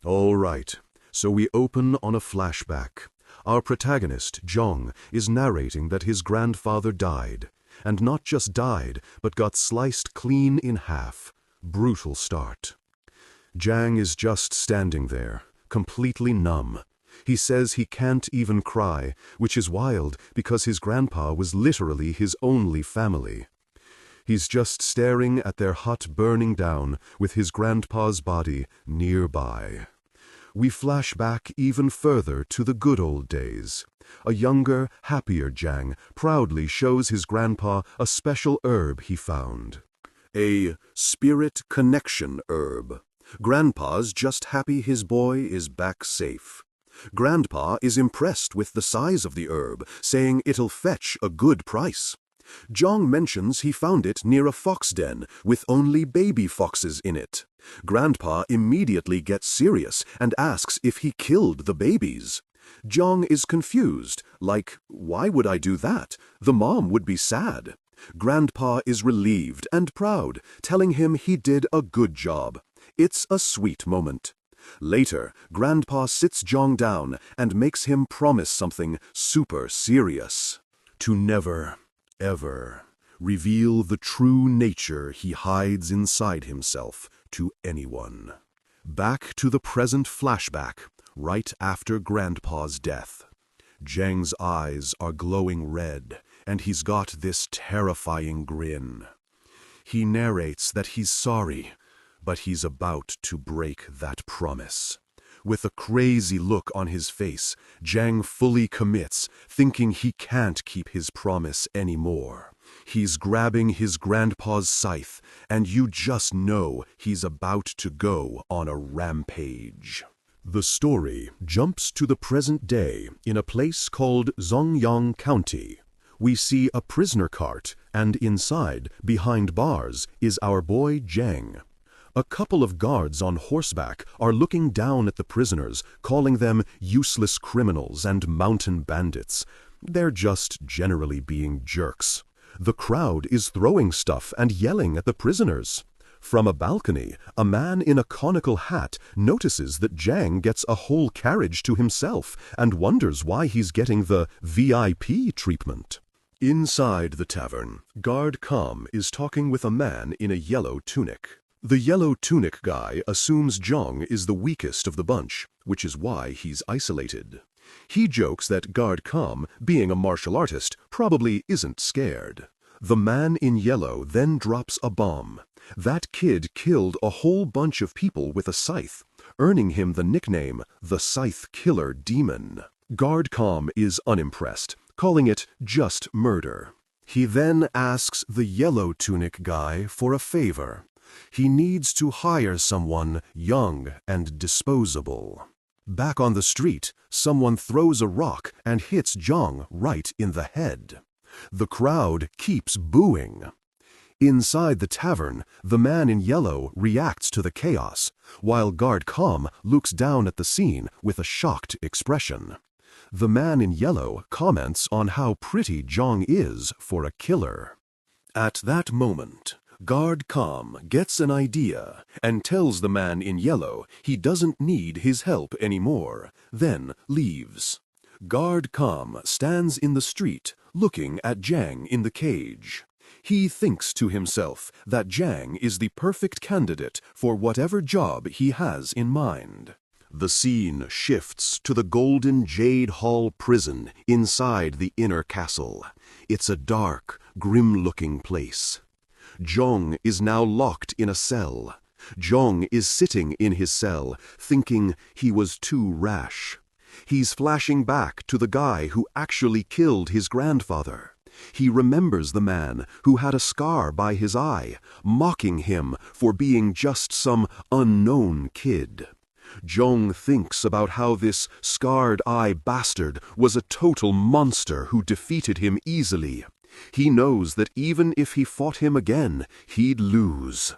All right, so we open on a flashback. Our protagonist, Jong, is narrating that his grandfather died. And not just died, but got sliced clean in half. Brutal start. Jang is just standing there, completely numb. He says he can't even cry, which is wild because his grandpa was literally his only family. He's just staring at their hut burning down with his grandpa's body nearby. We flash back even further to the good old days. A younger, happier Jang proudly shows his grandpa a special herb he found. A spirit connection herb. Grandpa's just happy his boy is back safe. Grandpa is impressed with the size of the herb, saying it'll fetch a good price. Jong mentions he found it near a fox den with only baby foxes in it. Grandpa immediately gets serious and asks if he killed the babies. Jong is confused, like, why would I do that? The mom would be sad. Grandpa is relieved and proud, telling him he did a good job. It's a sweet moment. Later, Grandpa sits Jong down and makes him promise something super serious. To never, ever reveal the true nature he hides inside himself to anyone. Back to the present flashback, right after Grandpa's death. Jang's eyes are glowing red, and he's got this terrifying grin. He narrates that he's sorry, but he's about to break that promise. With a crazy look on his face, Jang fully commits, thinking he can't keep his promise anymore. He's grabbing his grandpa's scythe, and you just know he's about to go on a rampage. The story jumps to the present day in a place called Zongyang County. We see a prisoner cart, and inside, behind bars, is our boy Jang. A couple of guards on horseback are looking down at the prisoners, calling them useless criminals and mountain bandits. They're just generally being jerks. The crowd is throwing stuff and yelling at the prisoners. From a balcony, a man in a conical hat notices that Jang gets a whole carriage to himself and wonders why he's getting the VIP treatment. Inside the tavern, Guard Kam is talking with a man in a yellow tunic. The yellow tunic guy assumes Jong is the weakest of the bunch, which is why he's isolated. He jokes that Guard Kam, being a martial artist, probably isn't scared. The man in yellow then drops a bomb. That kid killed a whole bunch of people with a scythe, earning him the nickname, the Scythe Killer Demon. Guard Kam is unimpressed, calling it just murder. He then asks the yellow tunic guy for a favor. He needs to hire someone young and disposable. Back on the street, someone throws a rock and hits Jong right in the head. The crowd keeps booing. Inside the tavern, the man in yellow reacts to the chaos, while Guard Kam looks down at the scene with a shocked expression. The man in yellow comments on how pretty Jong is for a killer. At that moment, Guard Kam gets an idea and tells the man in yellow he doesn't need his help anymore, then leaves. Guard Kam stands in the street looking at Jang in the cage. He thinks to himself that Jang is the perfect candidate for whatever job he has in mind. The scene shifts to the Golden Jade Hall prison inside the inner castle. It's a dark, grim-looking place. Jong is now locked in a cell. Jong is sitting in his cell, thinking he was too rash. He's flashing back to the guy who actually killed his grandfather. He remembers the man who had a scar by his eye, mocking him for being just some unknown kid. Jong thinks about how this scarred-eye bastard was a total monster who defeated him easily. He knows that even if he fought him again, he'd lose.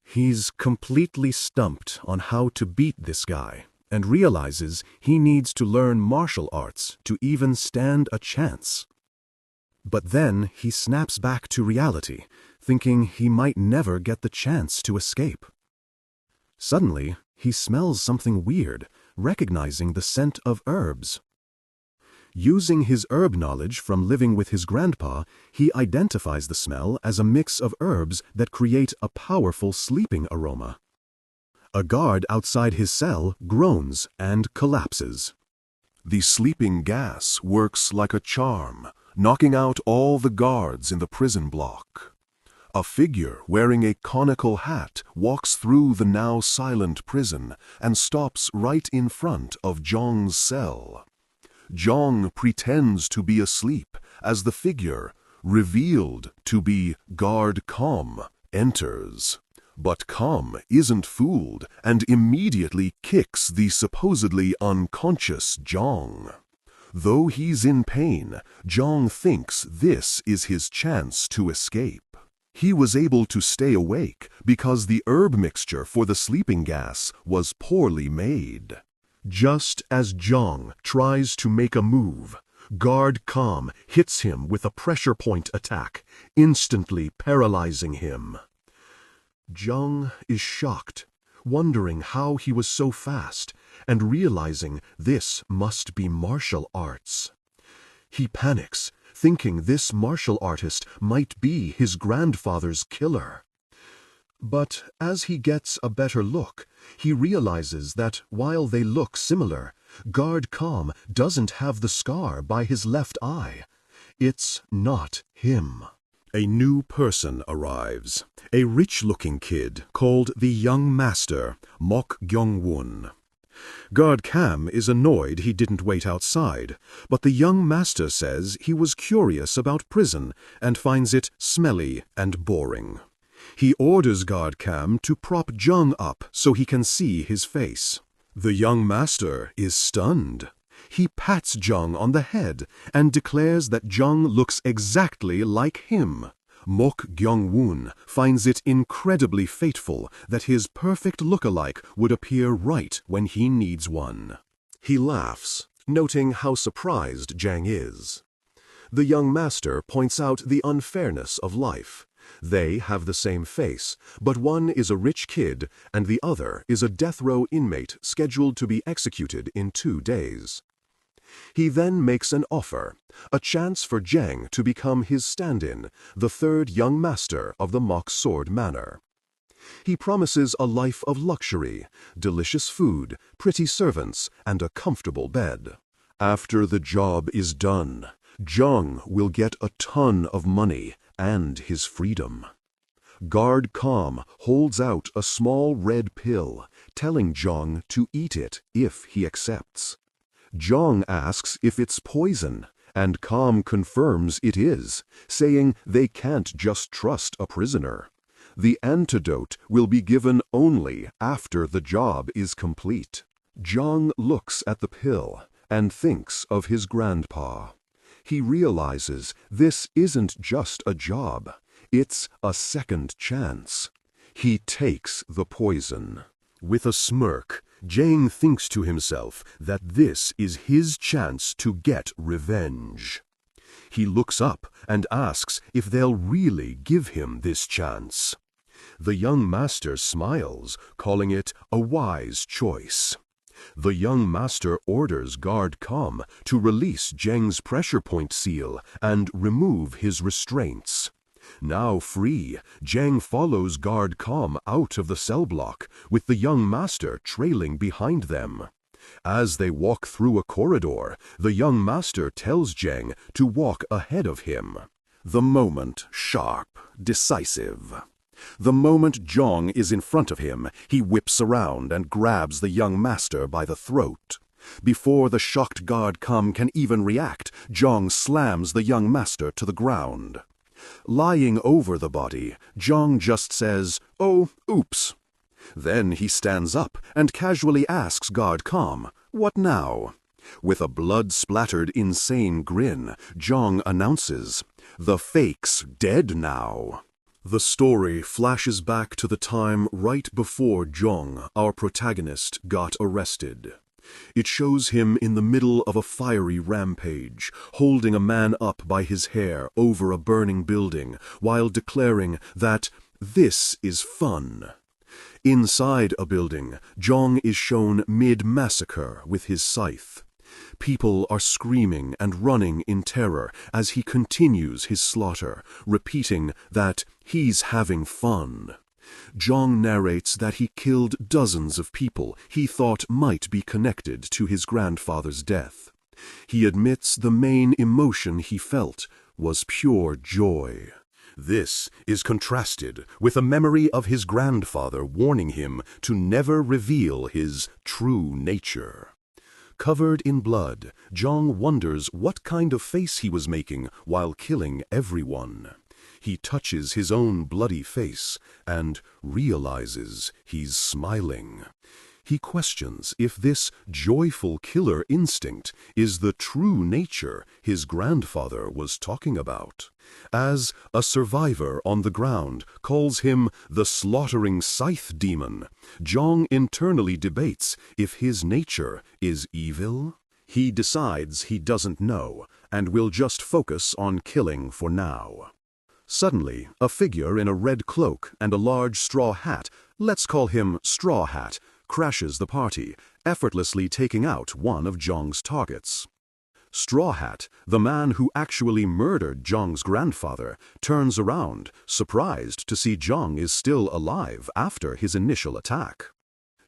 He's completely stumped on how to beat this guy, and realizes he needs to learn martial arts to even stand a chance. But then he snaps back to reality, thinking he might never get the chance to escape. Suddenly, He smells something weird, recognizing the scent of herbs. Using his herb knowledge from living with his grandpa, he identifies the smell as a mix of herbs that create a powerful sleeping aroma. A guard outside his cell groans and collapses. The sleeping gas works like a charm, knocking out all the guards in the prison block. A figure wearing a conical hat walks through the now silent prison and stops right in front of Zhong's cell. Zhong pretends to be asleep as the figure, revealed to be Guard Com, enters. But Com isn't fooled and immediately kicks the supposedly unconscious Zhong. Though he's in pain, Zhong thinks this is his chance to escape. He was able to stay awake because the herb mixture for the sleeping gas was poorly made. Just as Zhong tries to make a move, Guard Com hits him with a pressure point attack, instantly paralyzing him. Zhong is shocked, wondering how he was so fast, and realizing this must be martial arts. He panics, thinking this martial artist might be his grandfather's killer. But as he gets a better look, he realizes that while they look similar, Guard Com doesn't have the scar by his left eye. It's not him. A new person arrives, a rich-looking kid called the Young Master, Mok Gyong-won. Guard Cam is annoyed he didn't wait outside, but the Young Master says he was curious about prison and finds it smelly and boring. He orders Guard Cam to prop Zhong up so he can see his face. The Young Master is stunned. He pats Zhong on the head and declares that Zhong looks exactly like him. Mok Gyong-won finds it incredibly fateful that his perfect lookalike would appear right when he needs one. He laughs, noting how surprised Zhang is. The Young Master points out the unfairness of life. They have the same face, but one is a rich kid and the other is a death row inmate scheduled to be executed in 2 days. He then makes an offer, a chance for Zhang to become his stand-in, the third Young Master of the Mock Sword Manor. He promises a life of luxury, delicious food, pretty servants, and a comfortable bed. After the job is done, Zhong will get a ton of money and his freedom. Guard Com holds out a small red pill, telling Zhong to eat it if he accepts. Zhong asks if it's poison, and Com confirms it is, saying they can't just trust a prisoner. The antidote will be given only after the job is complete. Zhong looks at the pill and thinks of his grandpa. He realizes this isn't just a job, it's a second chance. He takes the poison. With a smirk, Zhang thinks to himself that this is his chance to get revenge. He looks up and asks if they'll really give him this chance. The Young Master smiles, calling it a wise choice. The Young Master orders Guard Com to release Zhang's pressure point seal and remove his restraints. Now free, Zhang follows Guard Com out of the cell block, with the Young Master trailing behind them. As they walk through a corridor, the Young Master tells Zhang to walk ahead of him. The moment sharp, decisive. The moment Zhong is in front of him, he whips around and grabs the Young Master by the throat. Before the shocked Guard Com can even react, Zhong slams the Young Master to the ground. Lying over the body, Zhong just says, "Oh, oops." Then he stands up and casually asks Guard Com, "What now?" With a blood-splattered, insane grin, Zhong announces, "The fake's dead now." The story flashes back to the time right before Zhong, our protagonist, got arrested. It shows him in the middle of a fiery rampage, holding a man up by his hair over a burning building, while declaring that this is fun. Inside a building, Zhang is shown mid-massacre with his scythe. People are screaming and running in terror as he continues his slaughter, repeating that he's having fun. Zhang narrates that he killed dozens of people he thought might be connected to his grandfather's death. He admits the main emotion he felt was pure joy. This is contrasted with a memory of his grandfather warning him to never reveal his true nature. Covered in blood, Zhang wonders what kind of face he was making while killing everyone. He touches his own bloody face and realizes he's smiling. He questions if this joyful killer instinct is the true nature his grandfather was talking about. As a survivor on the ground calls him the slaughtering scythe demon, Zhang internally debates if his nature is evil. He decides he doesn't know and will just focus on killing for now. Suddenly, a figure in a red cloak and a large straw hat, let's call him Straw Hat, crashes the party, effortlessly taking out one of Zhang's targets. Straw Hat, the man who actually murdered Zhang's grandfather, turns around, surprised to see Zhang is still alive after his initial attack.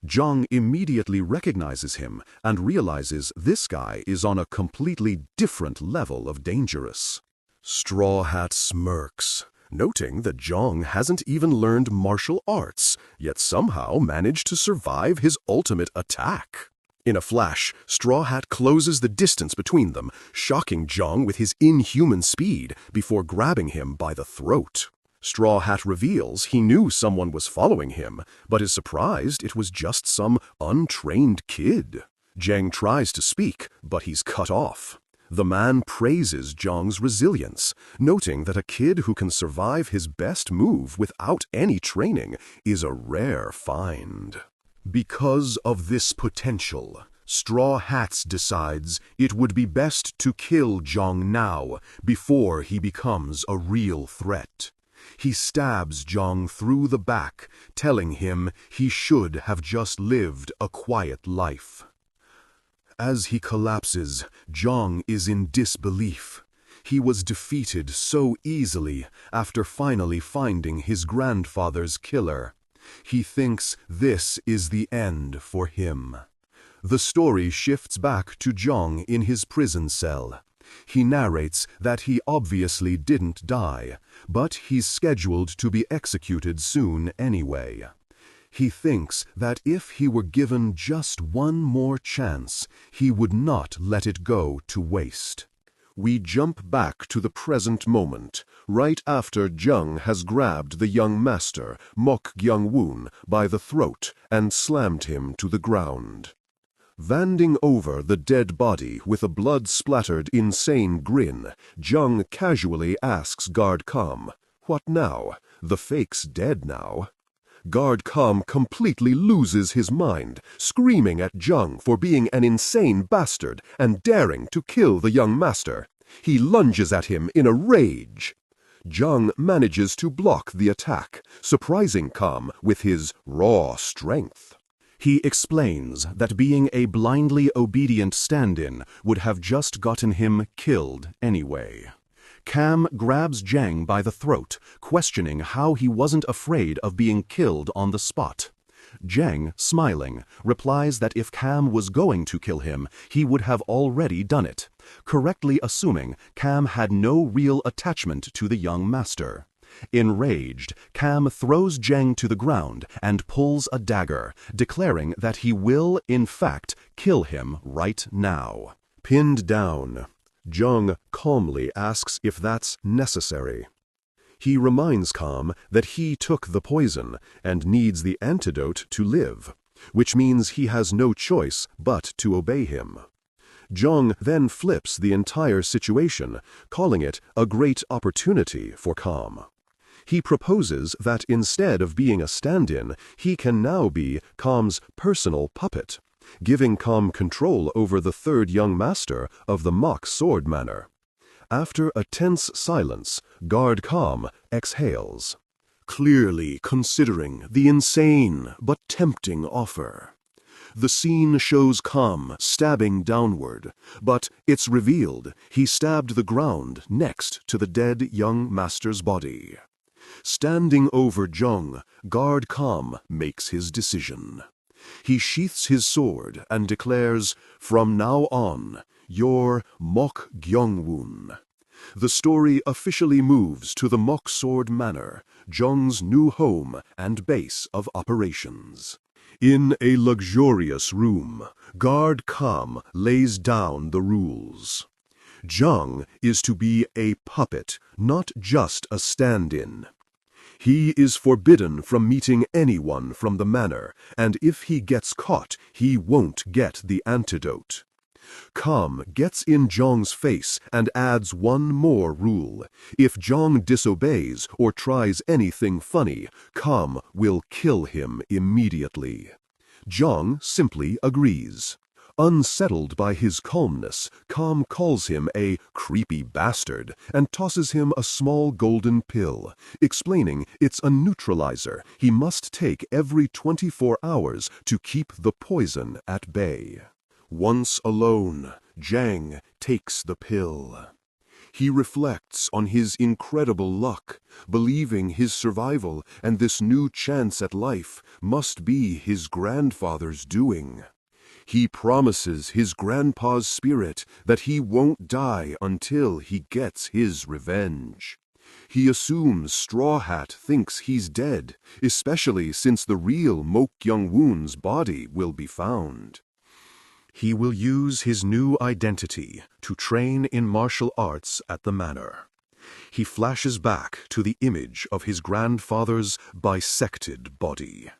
Zhang immediately recognizes him and realizes this guy is on a completely different level of dangerous. Straw Hat smirks, noting that Zhang hasn't even learned martial arts, yet somehow managed to survive his ultimate attack. In a flash, Straw Hat closes the distance between them, shocking Zhang with his inhuman speed before grabbing him by the throat. Straw Hat reveals he knew someone was following him, but is surprised it was just some untrained kid. Zhang tries to speak, but he's cut off. The man praises Zhang's resilience, noting that a kid who can survive his best move without any training is a rare find. Because of this potential, Straw Hats decides it would be best to kill Zhang now before he becomes a real threat. He stabs Zhang through the back, telling him he should have just lived a quiet life. As he collapses, Zhang is in disbelief. He was defeated so easily after finally finding his grandfather's killer. He thinks this is the end for him. The story shifts back to Zhang in his prison cell. He narrates that he obviously didn't die, but he's scheduled to be executed soon anyway. He thinks that if he were given just one more chance, he would not let it go to waste. We jump back to the present moment, right after Zhang has grabbed the young master, Mok Gyung-woon, by the throat and slammed him to the ground. Vanding over the dead body with a blood-splattered, insane grin, Zhang casually asks Guard Kam, "What now? The fake's dead now." Guard Kam completely loses his mind, screaming at Zhang for being an insane bastard and daring to kill the young master. He lunges at him in a rage. Zhang manages to block the attack, surprising Kam with his raw strength. He explains that being a blindly obedient stand-in would have just gotten him killed anyway. Kam grabs Zhang by the throat, questioning how he wasn't afraid of being killed on the spot. Zhang, smiling, replies that if Kam was going to kill him, he would have already done it, correctly assuming Kam had no real attachment to the young master. Enraged, Kam throws Zhang to the ground and pulls a dagger, declaring that he will, in fact, kill him right now. Pinned down, Zhang calmly asks if that's necessary. He reminds Kam that he took the poison and needs the antidote to live, which means he has no choice but to obey him. Zhang then flips the entire situation, calling it a great opportunity for Kam. He proposes that instead of being a stand-in, he can now be Kam's personal puppet, giving Kam control over the third young master of the mock sword manor. After a tense silence, Guard Kam exhales. clearly considering the insane but tempting offer. The scene shows Kam stabbing downward, but it's revealed he stabbed the ground next to the dead young master's body. Standing over Jung, guard Kam makes his decision. He sheaths his sword and declares, "From now on, you're Mok Gyongwon." The story officially moves to the Mok Sword Manor, Jung's new home and base of operations. In a luxurious room, guard Kam lays down the rules. Jung is to be a puppet, not just a stand-in. He is forbidden from meeting anyone from the manor, and if he gets caught, he won't get the antidote. Kam gets in Jong's face and adds one more rule. If Jong disobeys or tries anything funny, Kam will kill him immediately. Jong simply agrees. Unsettled by his calmness, Kam calls him a creepy bastard and tosses him a small golden pill, explaining it's a neutralizer he must take every 24 hours to keep the poison at bay. Once alone, Jang takes the pill. He reflects on his incredible luck, believing his survival and this new chance at life must be his grandfather's doing. He promises his grandpa's spirit that he won't die until he gets his revenge. He assumes Straw Hat thinks he's dead, especially since the real Mok Gyongwon's body will be found. He will use his new identity to train in martial arts at the manor. He flashes back to the image of his grandfather's bisected body.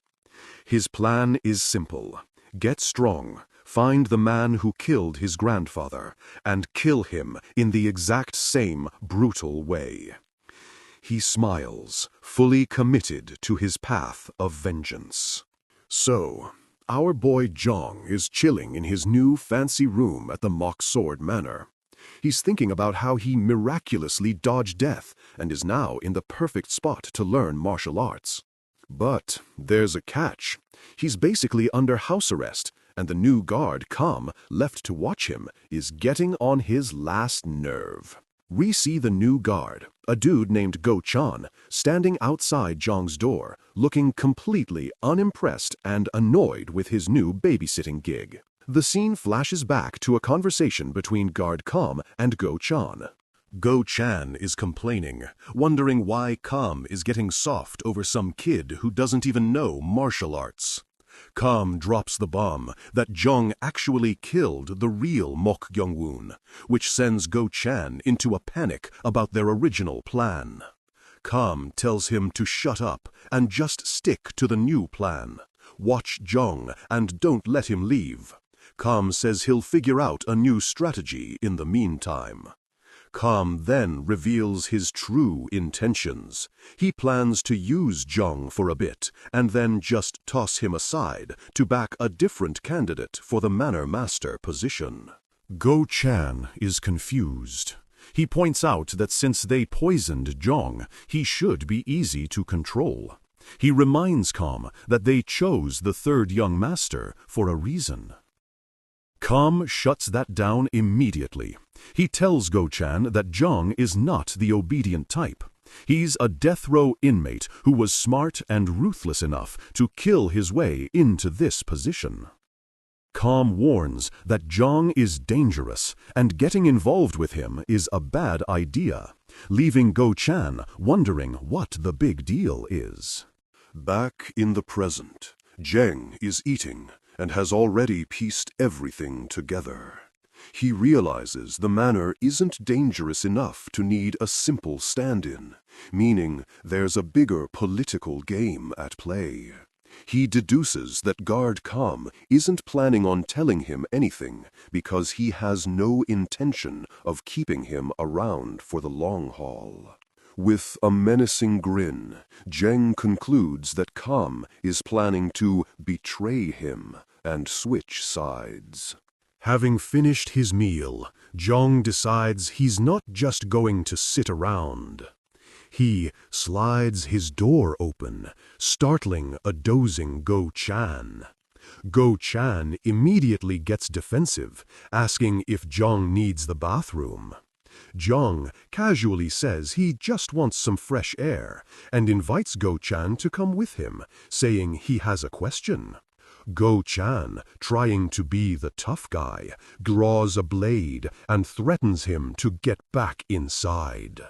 His plan is simple. Get strong, find the man who killed his grandfather, and kill him in the exact same brutal way. He smiles, fully committed to his path of vengeance. So, our boy Jong is chilling in his new fancy room at the Mok Sword Manor. He's thinking about how he miraculously dodged death and is now in the perfect spot to learn martial arts. But there's a catch. He's basically under house arrest, and the new guard, Kam, left to watch him, is getting on his last nerve. We see the new guard, a dude named Go Chan, standing outside Jong's door, looking completely unimpressed and annoyed with his new babysitting gig. The scene flashes back to a conversation between guard Kam and Go Chan. Go Chan is complaining, wondering why Kam is getting soft over some kid who doesn't even know martial arts. Kam drops the bomb that Jong actually killed the real Mok Gyongwon, which sends Go Chan into a panic about their original plan. Kam tells him to shut up and just stick to the new plan. Watch Jong and don't let him leave. Kam says he'll figure out a new strategy in the meantime. Kam then reveals his true intentions. He plans to use Jong for a bit and then just toss him aside to back a different candidate for the manor master position. Go Chan is confused. He points out that since they poisoned Jong, he should be easy to control. He reminds Kam that they chose the third young master for a reason. Kam shuts that down immediately. He tells Go Chan that Jong is not the obedient type. He's a death row inmate who was smart and ruthless enough to kill his way into this position. Kam warns that Jong is dangerous and getting involved with him is a bad idea, leaving Go Chan wondering what the big deal is. Back in the present, Jeng is eating and has already pieced everything together. He realizes the manor isn't dangerous enough to need a simple stand-in, meaning there's a bigger political game at play. He deduces that guard Kam isn't planning on telling him anything because he has no intention of keeping him around for the long haul. With a menacing grin, Jeng concludes that Kam is planning to betray him and switch sides. Having finished his meal, Jong decides he's not just going to sit around. He slides his door open, startling a dozing Go-chan. Go-chan immediately gets defensive, asking if Jong needs the bathroom. Jong casually says he just wants some fresh air and invites Go-chan to come with him, saying he has a question. Go-chan, trying to be the tough guy, draws a blade and threatens him to get back inside.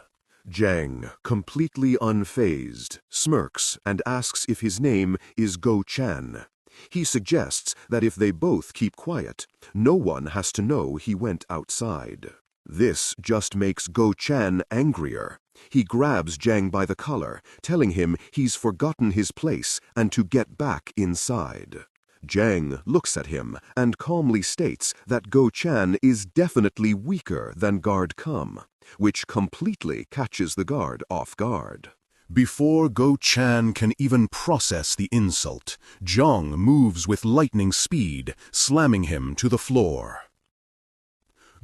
Jang, completely unfazed, smirks and asks if his name is Go-chan. He suggests that if they both keep quiet, no one has to know he went outside. This just makes Go-chan angrier. He grabs Jang by the collar, telling him he's forgotten his place and to get back inside. Jang looks at him and calmly states that Go-chan is definitely weaker than Guard Kum, which completely catches the guard off guard. Before Go-chan can even process the insult, Jong moves with lightning speed, slamming him to the floor.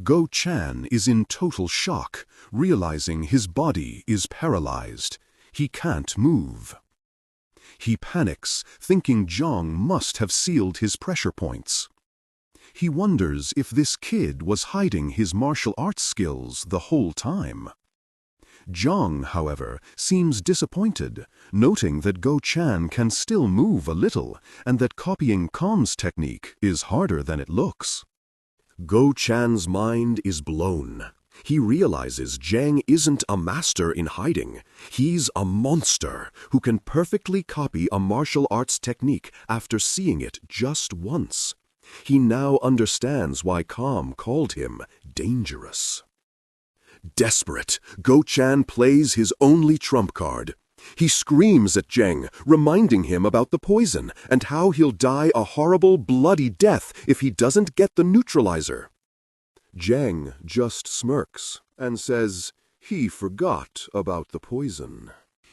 Go-chan is in total shock, realizing his body is paralyzed. He can't move. He panics, thinking Jong must have sealed his pressure points. He wonders if this kid was hiding his martial arts skills the whole time. Jong, however, seems disappointed, noting that Go-chan can still move a little and that copying Kum's technique is harder than it looks. Go-chan's mind is blown. He realizes Jang isn't a master in hiding. He's a monster who can perfectly copy a martial arts technique after seeing it just once. He now understands why Kum called him dangerous. Desperate, Go-chan plays his only trump card. He screams at Jang, reminding him about the poison and how he'll die a horrible, bloody death if he doesn't get the neutralizer. Jang just smirks and says he forgot about the poison.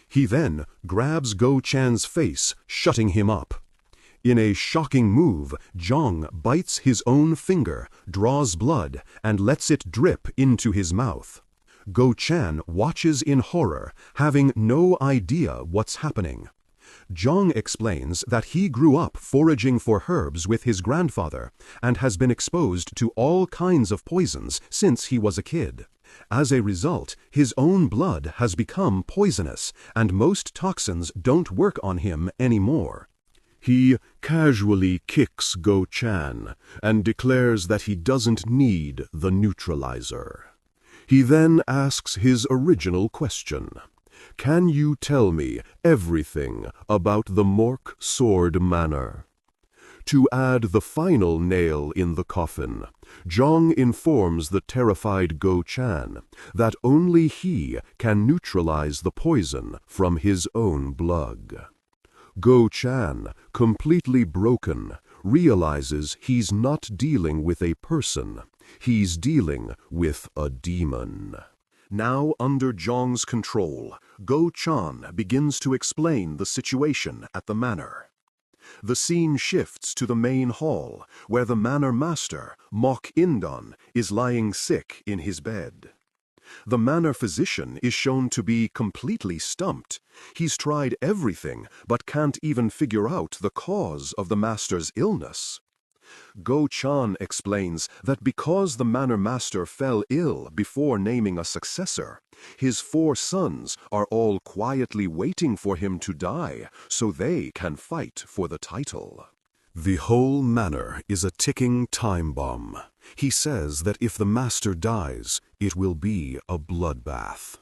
He then grabs Go-chan's face, shutting him up. In a shocking move, Jong bites his own finger, draws blood, and lets it drip into his mouth. Go-chan watches in horror, having no idea what's happening. Jong explains that he grew up foraging for herbs with his grandfather and has been exposed to all kinds of poisons since he was a kid. As a result, his own blood has become poisonous, and most toxins don't work on him anymore. He casually kicks Go-chan and declares that he doesn't need the neutralizer. He then asks his original question. Can you tell me everything about the Mork Sword Manor? To add the final nail in the coffin, Jong informs the terrified Go-chan that only he can neutralize the poison from his own blood. Go-chan, completely broken, realizes he's not dealing with a person, he's dealing with a demon. Now under Jong's control, Go-chan begins to explain the situation at the manor. The scene shifts to the main hall, where the manor master, Mok Indon, is lying sick in his bed. The manor physician is shown to be completely stumped. He's tried everything, but can't even figure out the cause of the master's illness. Go-chan explains that because the manor master fell ill before naming a successor, his 4 sons are all quietly waiting for him to die so they can fight for the title. The whole manor is a ticking time bomb. He says that if the master dies, it will be a bloodbath.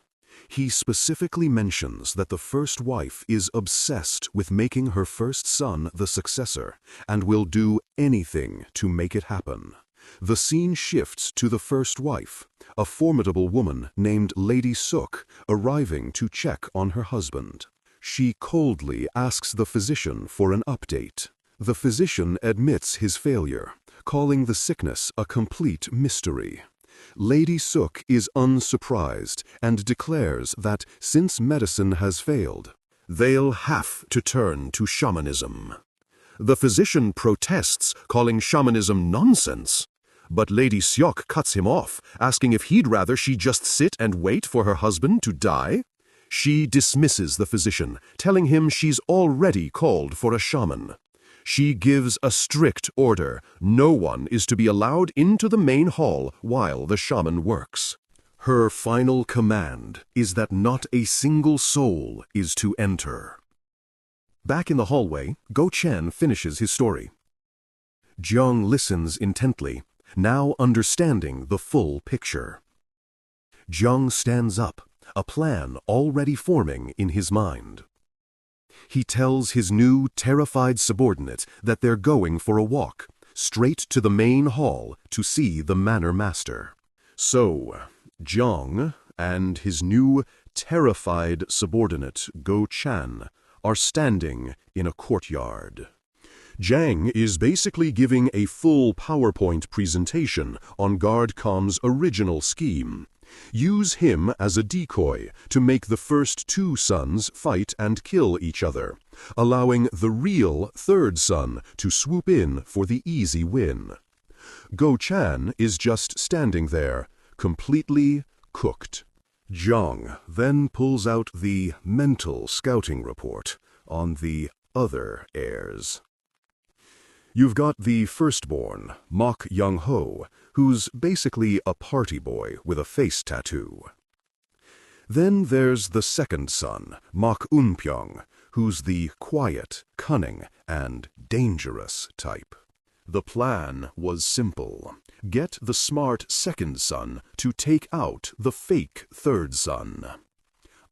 He specifically mentions that the first wife is obsessed with making her first son the successor and will do anything to make it happen. The scene shifts to the first wife, a formidable woman named Lady Suk, arriving to check on her husband. She coldly asks the physician for an update. The physician admits his failure, calling the sickness a complete mystery. Lady Suk is unsurprised and declares that since medicine has failed, they'll have to turn to shamanism. The physician protests, calling shamanism nonsense, but Lady Syok cuts him off, asking if he'd rather she just sit and wait for her husband to die. She dismisses the physician, telling him she's already called for a shaman. She gives a strict order: no one is to be allowed into the main hall while the shaman works. Her final command is that not a single soul is to enter. Back in the hallway, Go Chen finishes his story. Jiang listens intently, now understanding the full picture. Jiang stands up, a plan already forming in his mind. He tells his new, terrified subordinate that they're going for a walk, straight to the main hall to see the manor master. So, Jiang and his new, terrified subordinate, Go Chan, are standing in a courtyard. Jiang is basically giving a full PowerPoint presentation on Guard Khan's original scheme. Use him as a decoy to make the first two sons fight and kill each other, allowing the real third son to swoop in for the easy win. Go Chan is just standing there, completely cooked. Jiang then pulls out the mental scouting report on the other heirs. You've got the firstborn, Mok Young-ho, who's basically a party boy with a face tattoo. Then there's the second son, Mok Un-pyong, who's the quiet, cunning, and dangerous type. The plan was simple: get the smart second son to take out the fake third son,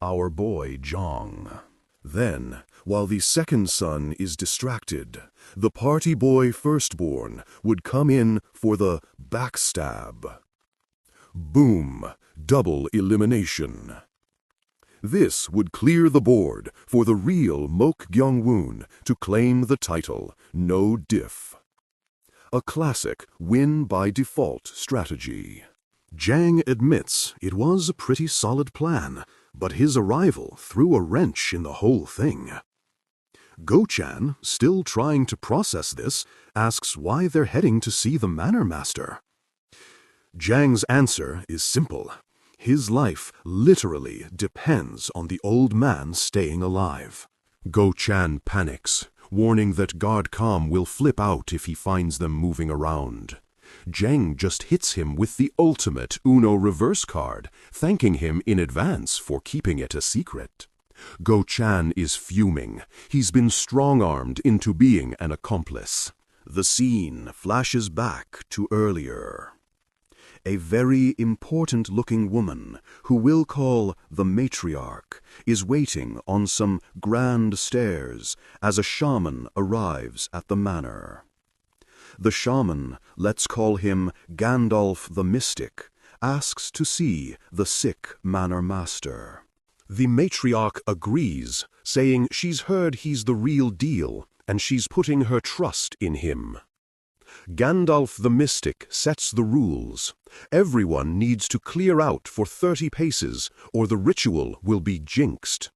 our boy Jiang. Then, while the second son is distracted, the party boy firstborn would come in for the backstab. Boom! Double elimination. This would clear the board for the real Mok Gyung-woon to claim the title, no diff. A classic win-by-default strategy. Jiang admits it was a pretty solid plan, but his arrival threw a wrench in the whole thing. Go Chan, still trying to process this, asks why they're heading to see the manor master. Jiang's answer is simple. His life literally depends on the old man staying alive. Go Chan panics, warning that Guard Khan will flip out if he finds them moving around. Jiang just hits him with the ultimate Uno reverse card, thanking him in advance for keeping it a secret. Go Chan is fuming. He's been strong-armed into being an accomplice. The scene flashes back to earlier. A very important-looking woman, who we'll call the matriarch, is waiting on some grand stairs as a shaman arrives at the manor. The shaman, let's call him Gandalf the Mystic, asks to see the sick manor master. The matriarch agrees, saying she's heard he's the real deal and she's putting her trust in him. Gandalf the Mystic sets the rules. Everyone needs to clear out for 30 paces or the ritual will be jinxed.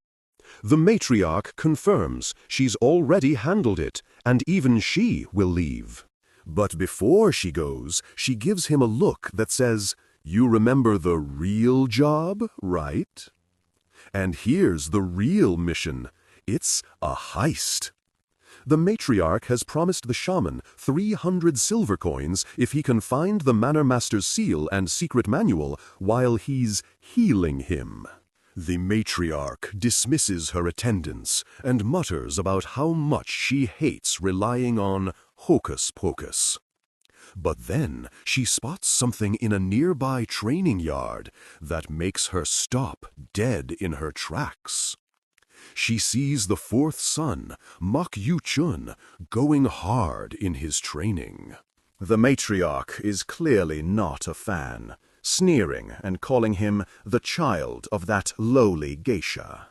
The matriarch confirms she's already handled it and even she will leave. But before she goes, she gives him a look that says, "You remember the real job, right? And here's the real mission. It's a heist." The matriarch has promised the shaman 300 silver coins if he can find the manor master's seal and secret manual while he's healing him. The matriarch dismisses her attendants and mutters about how much she hates relying on hocus pocus. But then she spots something in a nearby training yard that makes her stop dead in her tracks. She sees the fourth son, Mok Yu-chun, going hard in his training. The matriarch is clearly not a fan, sneering and calling him the child of that lowly geisha.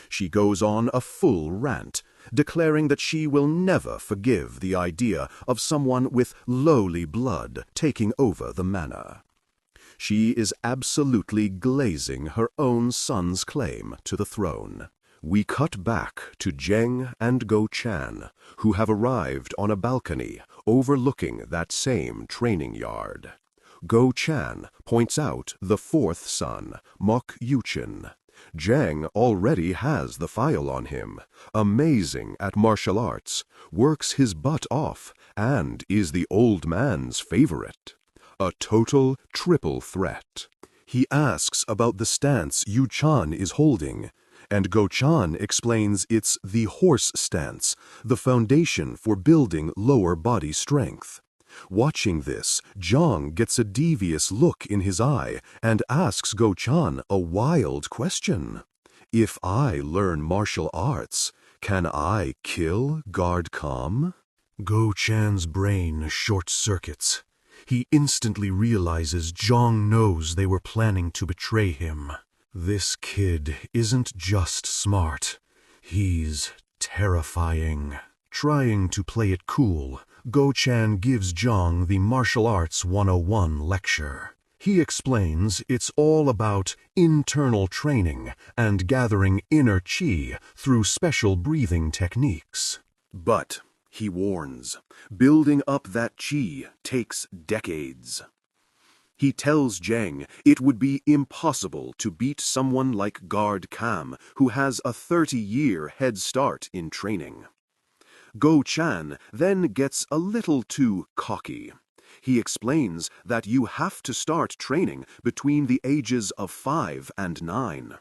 She goes on a full rant, declaring that she will never forgive the idea of someone with lowly blood taking over the manor. She is absolutely glazing her own son's claim to the throne. We cut back to Jiang and Go Chan, who have arrived on a balcony overlooking that same training yard. Go Chan points out the fourth son, Mok Yu-chun, Jiang already has the file on him, amazing at martial arts, works his butt off, and is the old man's favorite. A total triple threat. He asks about the stance Yu Chan is holding, and Go Chan explains it's the horse stance, the foundation for building lower body strength. Watching this, Zhang gets a devious look in his eye and asks Go Chan a wild question. If I learn martial arts, can I kill Guard Kam? Go Chan's brain short-circuits. He instantly realizes Zhang knows they were planning to betray him. This kid isn't just smart. He's terrifying. Trying to play it cool, Go Chan gives Zhang the Martial Arts 101 lecture. He explains it's all about internal training and gathering inner qi through special breathing techniques. But, he warns, building up that qi takes decades. He tells Jiang it would be impossible to beat someone like Guard Kam, who has a 30-year head start in training. Go Chan then gets a little too cocky. He explains that you have to start training between the ages of 5 and 9.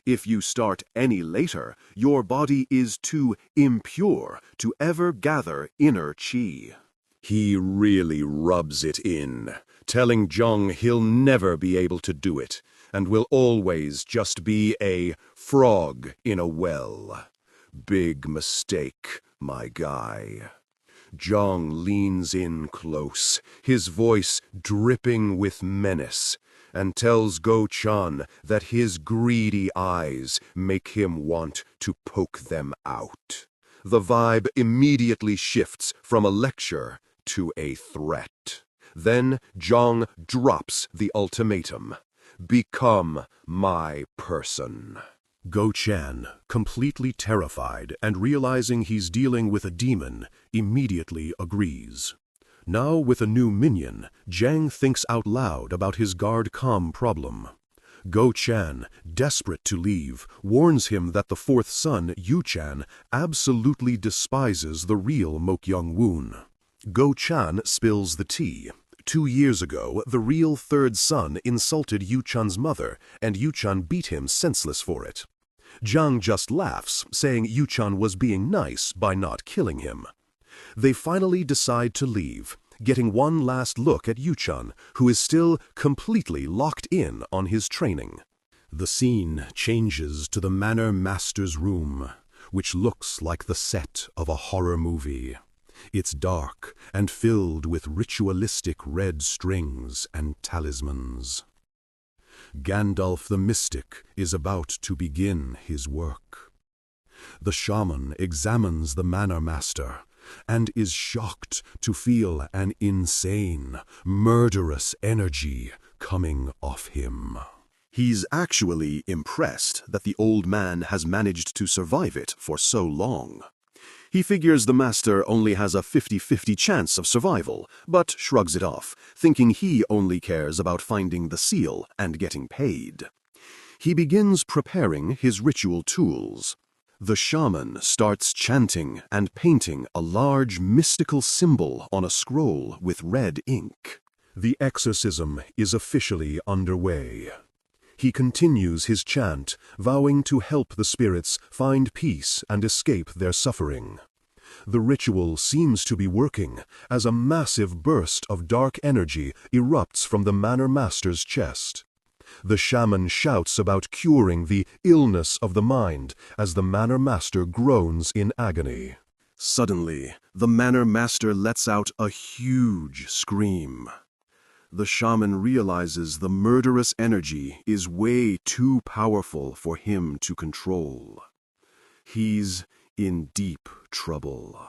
If you start any later, your body is too impure to ever gather inner qi. He really rubs it in, telling Zhang he'll never be able to do it, and will always just be a frog in a well. Big mistake, my guy. Zhang leans in close, his voice dripping with menace, and tells Go Chan that his greedy eyes make him want to poke them out. The vibe immediately shifts from a lecture to a threat. Then Zhang drops the ultimatum. Become my person. Go Chan, completely terrified and realizing he's dealing with a demon, immediately agrees. Now with a new minion, Jiang thinks out loud about his Guard Kam problem. Go Chan, desperate to leave, warns him that the fourth son, Yu Chan, absolutely despises the real Mokyung Woon. Go Chan spills the tea. 2 years ago, the real third son insulted Yu Chan's mother, and Yu Chan beat him senseless for it. Jiang just laughs, saying Yu Chan was being nice by not killing him. They finally decide to leave, getting one last look at Yu Chan, who is still completely locked in on his training. The scene changes to the Manor Master's room, which looks like the set of a horror movie. It's dark and filled with ritualistic red strings and talismans. Gandalf the Mystic is about to begin his work. The shaman examines the Manor Master and is shocked to feel an insane, murderous energy coming off him. He's actually impressed that the old man has managed to survive it for so long. He figures the master only has a 50-50 chance of survival, but shrugs it off, thinking he only cares about finding the seal and getting paid. He begins preparing his ritual tools. The shaman starts chanting and painting a large mystical symbol on a scroll with red ink. The exorcism is officially underway. He continues his chant, vowing to help the spirits find peace and escape their suffering. The ritual seems to be working, as a massive burst of dark energy erupts from the Manor Master's chest. The shaman shouts about curing the illness of the mind as the Manor Master groans in agony. Suddenly, the Manor Master lets out a huge scream. The shaman realizes the murderous energy is way too powerful for him to control. He's in deep trouble.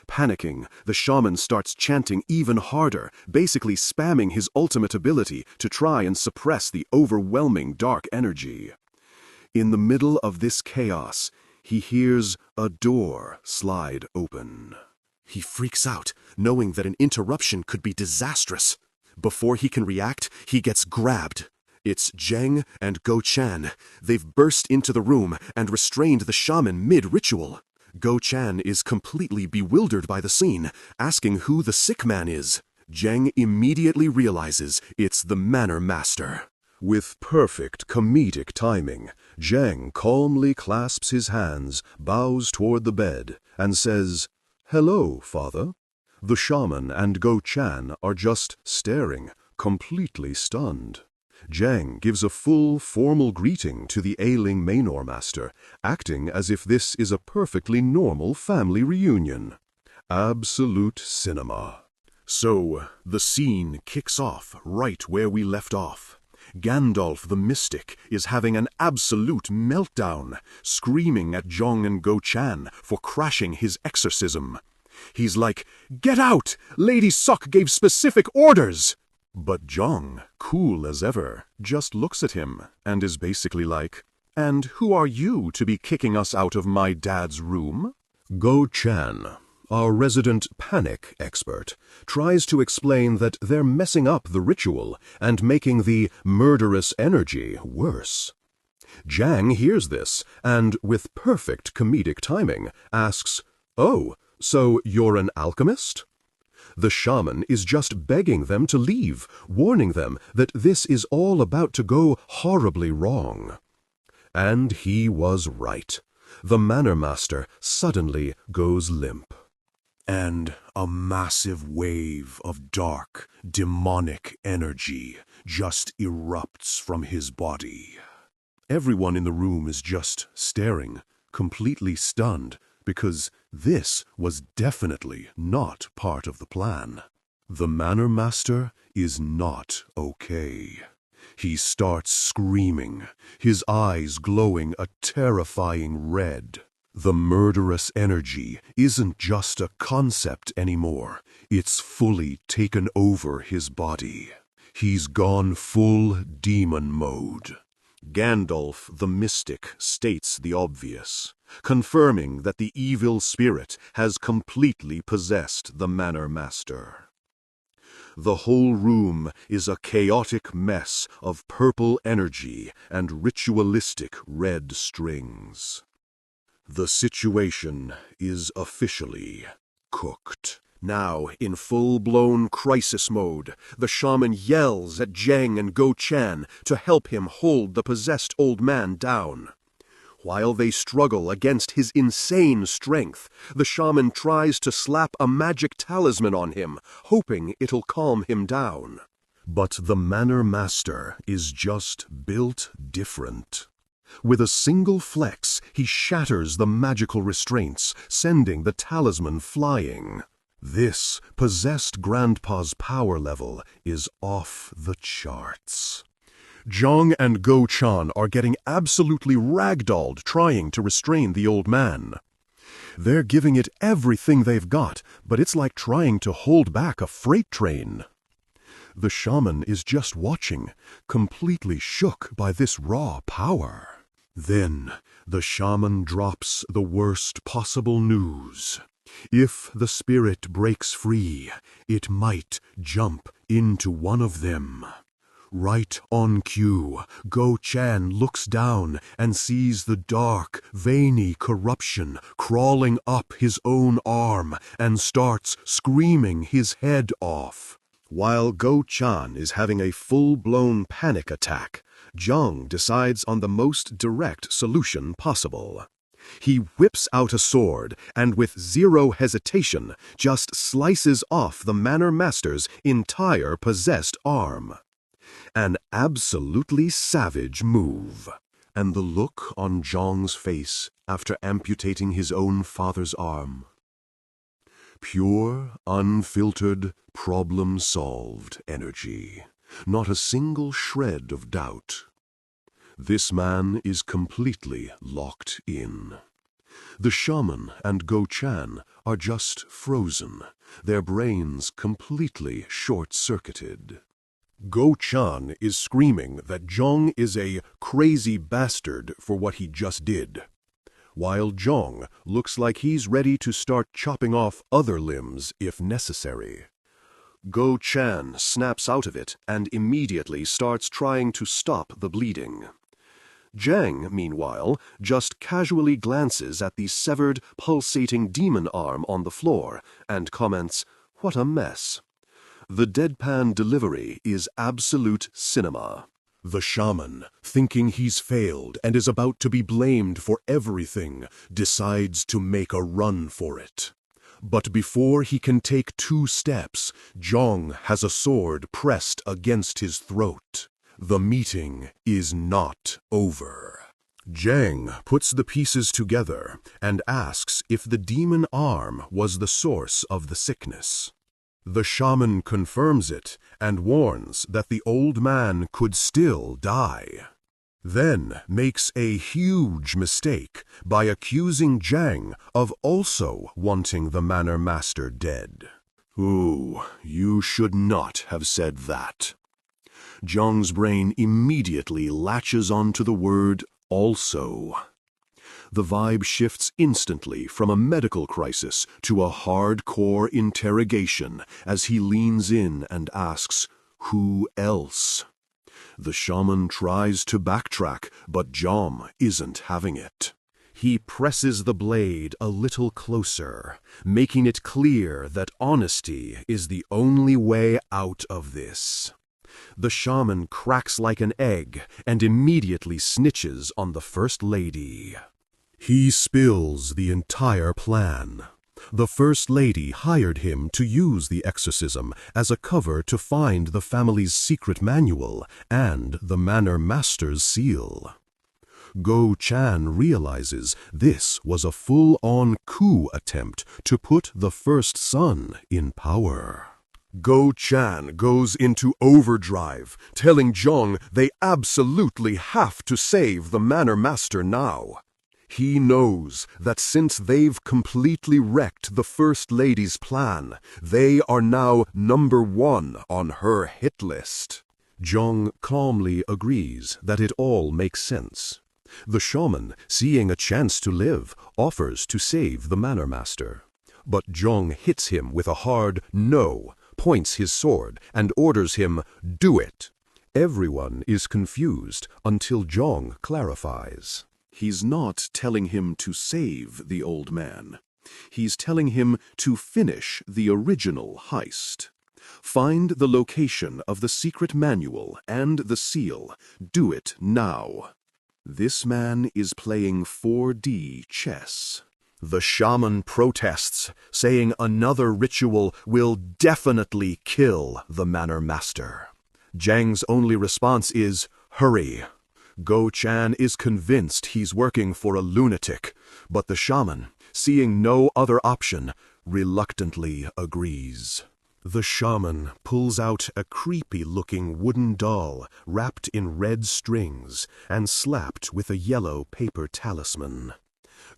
Panicking, the shaman starts chanting even harder, basically spamming his ultimate ability to try and suppress the overwhelming dark energy. In the middle of this chaos, he hears a door slide open. He freaks out, knowing that an interruption could be disastrous. Before he can react, he gets grabbed. It's Zheng and Go Chan. They've burst into the room and restrained the shaman mid-ritual. Go Chan is completely bewildered by the scene, asking who the sick man is. Zheng immediately realizes it's the Manor Master. With perfect comedic timing, Zheng calmly clasps his hands, bows toward the bed, and says, "Hello, father." The shaman and Go Chan are just staring, completely stunned. Zheng gives a full, formal greeting to the ailing Manor Master, acting as if this is a perfectly normal family reunion. Absolute cinema. So, the scene kicks off right where we left off. Gandalf the Mystic is having an absolute meltdown, screaming at Zhong and Go Chan for crashing his exorcism. He's like, "Get out! Lady Suck gave specific orders!" But Zhong, cool as ever, just looks at him and is basically like, "And who are you to be kicking us out of my dad's room?" Go Chan, our resident panic expert, tries to explain that they're messing up the ritual and making the murderous energy worse. Zhang hears this and, with perfect comedic timing, asks, "Oh, so you're an alchemist?" The shaman is just begging them to leave, warning them that this is all about to go horribly wrong. And he was right. The Manor Master suddenly goes limp. And a massive wave of dark, demonic energy just erupts from his body. Everyone in the room is just staring, completely stunned, because this was definitely not part of the plan. The Manor Master is not okay. He starts screaming, his eyes glowing a terrifying red. The murderous energy isn't just a concept anymore. It's fully taken over his body. He's gone full demon mode. Gandalf the Mystic states the obvious, confirming that the evil spirit has completely possessed the Manor Master. The whole room is a chaotic mess of purple energy and ritualistic red strings. The situation is officially cooked. Now, in full-blown crisis mode, the shaman yells at Zheng and Go Chan to help him hold the possessed old man down. While they struggle against his insane strength, the shaman tries to slap a magic talisman on him, hoping it'll calm him down. But the Manor Master is just built different. With a single flex, he shatters the magical restraints, sending the talisman flying. This possessed grandpa's power level is off the charts. Zhong and Go Chan are getting absolutely ragdolled trying to restrain the old man. They're giving it everything they've got, but it's like trying to hold back a freight train. The shaman is just watching, completely shook by this raw power. Then the shaman drops the worst possible news. If the spirit breaks free, it might jump into one of them. Right on cue, Go Chan looks down and sees the dark, veiny corruption crawling up his own arm and starts screaming his head off. While Go Chan is having a full-blown panic attack, Zhang decides on the most direct solution possible. He whips out a sword and with zero hesitation just slices off the Manor Master's entire possessed arm. An absolutely savage move. And the look on Zhang's face after amputating his own father's arm. Pure, unfiltered, problem-solved energy. Not a single shred of doubt. This man is completely locked in. The shaman and Go Chan are just frozen, their brains completely short-circuited. Go Chan is screaming that Zhong is a crazy bastard for what he just did, while Zhong looks like he's ready to start chopping off other limbs if necessary. Go Chan snaps out of it and immediately starts trying to stop the bleeding. Jang, meanwhile, just casually glances at the severed, pulsating demon arm on the floor and comments, "What a mess." The deadpan delivery is absolute cinema. The shaman, thinking he's failed and is about to be blamed for everything, decides to make a run for it. But before he can take 2 steps, Zhong has a sword pressed against his throat. The meeting is not over. Jang puts the pieces together and asks if the demon arm was the source of the sickness. The shaman confirms it and warns that the old man could still die. Then makes a huge mistake by accusing Jang of also wanting the Manor Master dead. "Ooh, you should not have said that." Zhang's brain immediately latches onto the word "also." The vibe shifts instantly from a medical crisis to a hardcore interrogation as he leans in and asks, "Who else?" The shaman tries to backtrack, but Zhang isn't having it. He presses the blade a little closer, making it clear that honesty is the only way out of this. The shaman cracks like an egg and immediately snitches on the First Lady. He spills the entire plan. The First Lady hired him to use the exorcism as a cover to find the family's secret manual and the Manor Master's seal. Go Chan realizes this was a full-on coup attempt to put the first son in power. Go Chan goes into overdrive, telling Zhong they absolutely have to save the Manor Master now. He knows that since they've completely wrecked the First Lady's plan, they are now #1 on her hit list. Zhong calmly agrees that it all makes sense. The shaman, seeing a chance to live, offers to save the Manor Master. But Zhong hits him with a hard no, points his sword, and orders him, "Do it." Everyone is confused until Zhong clarifies. He's not telling him to save the old man. He's telling him to finish the original heist. Find the location of the secret manual and the seal. Do it now. This man is playing 4D chess. The shaman protests, saying another ritual will definitely kill the Manor Master. Jang's only response is, "Hurry." Go Chan is convinced he's working for a lunatic, but the shaman, seeing no other option, reluctantly agrees. The shaman pulls out a creepy-looking wooden doll wrapped in red strings and slapped with a yellow paper talisman.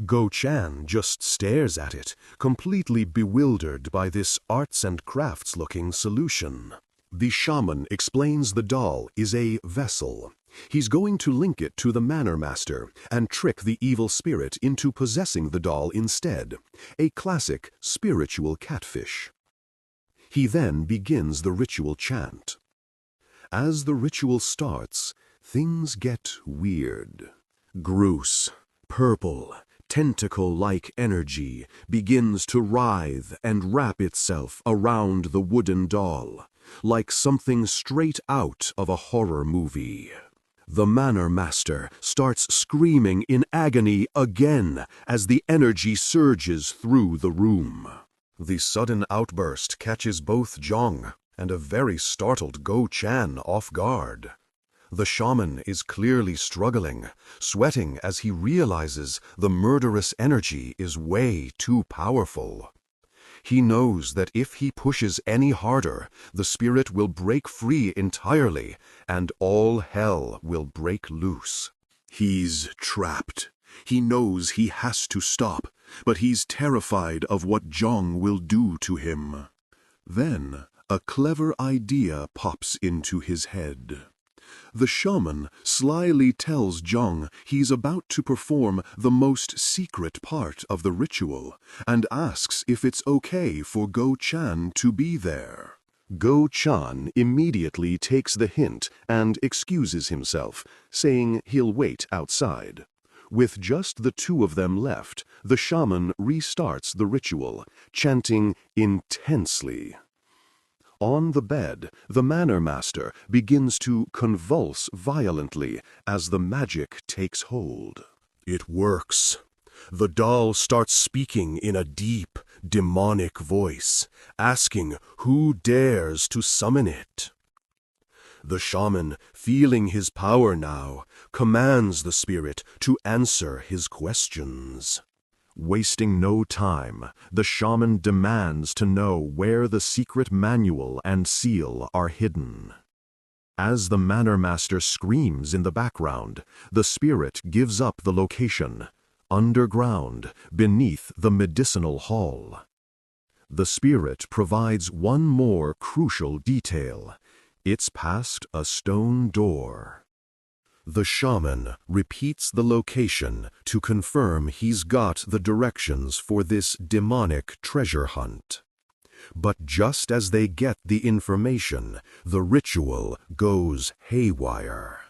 Go Chan just stares at it, completely bewildered by this arts and crafts-looking solution. The shaman explains the doll is a vessel. He's going to link it to the Manor Master and trick the evil spirit into possessing the doll instead, a classic spiritual catfish. He then begins the ritual chant. As the ritual starts, things get weird. Gross, purple, tentacle-like energy begins to writhe and wrap itself around the wooden doll, like something straight out of a horror movie. The Manor Master starts screaming in agony again as the energy surges through the room. The sudden outburst catches both Zhong and a very startled Go Chan off guard. The shaman is clearly struggling, sweating as he realizes the murderous energy is way too powerful. He knows that if he pushes any harder, the spirit will break free entirely, and all hell will break loose. He's trapped. He knows he has to stop, but he's terrified of what Zhong will do to him. Then, a clever idea pops into his head. The shaman slyly tells Zhong he's about to perform the most secret part of the ritual and asks if it's okay for Go Chan to be there. Go-chan immediately takes the hint and excuses himself, saying he'll wait outside. With just the two of them left, the shaman restarts the ritual, chanting intensely. On the bed, the manor master begins to convulse violently as the magic takes hold. It works. The doll starts speaking in a deep, demonic voice, asking who dares to summon it. The shaman, feeling his power now, commands the spirit to answer his questions. Wasting no time, the shaman demands to know where the secret manual and seal are hidden. As the manor master screams in the background, the spirit gives up the location, underground, beneath the medicinal hall. The spirit provides one more crucial detail. It's past a stone door. The shaman repeats the location to confirm he's got the directions for this demonic treasure hunt. But just as they get the information, the ritual goes haywire.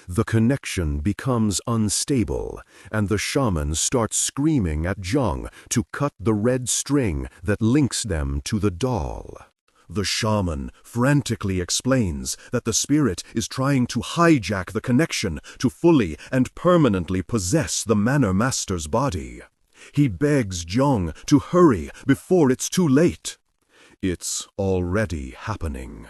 The connection becomes unstable, and the shaman starts screaming at Zhang to cut the red string that links them to the doll. The shaman frantically explains that the spirit is trying to hijack the connection to fully and permanently possess the manor master's body. He begs Zhang to hurry before it's too late. It's already happening.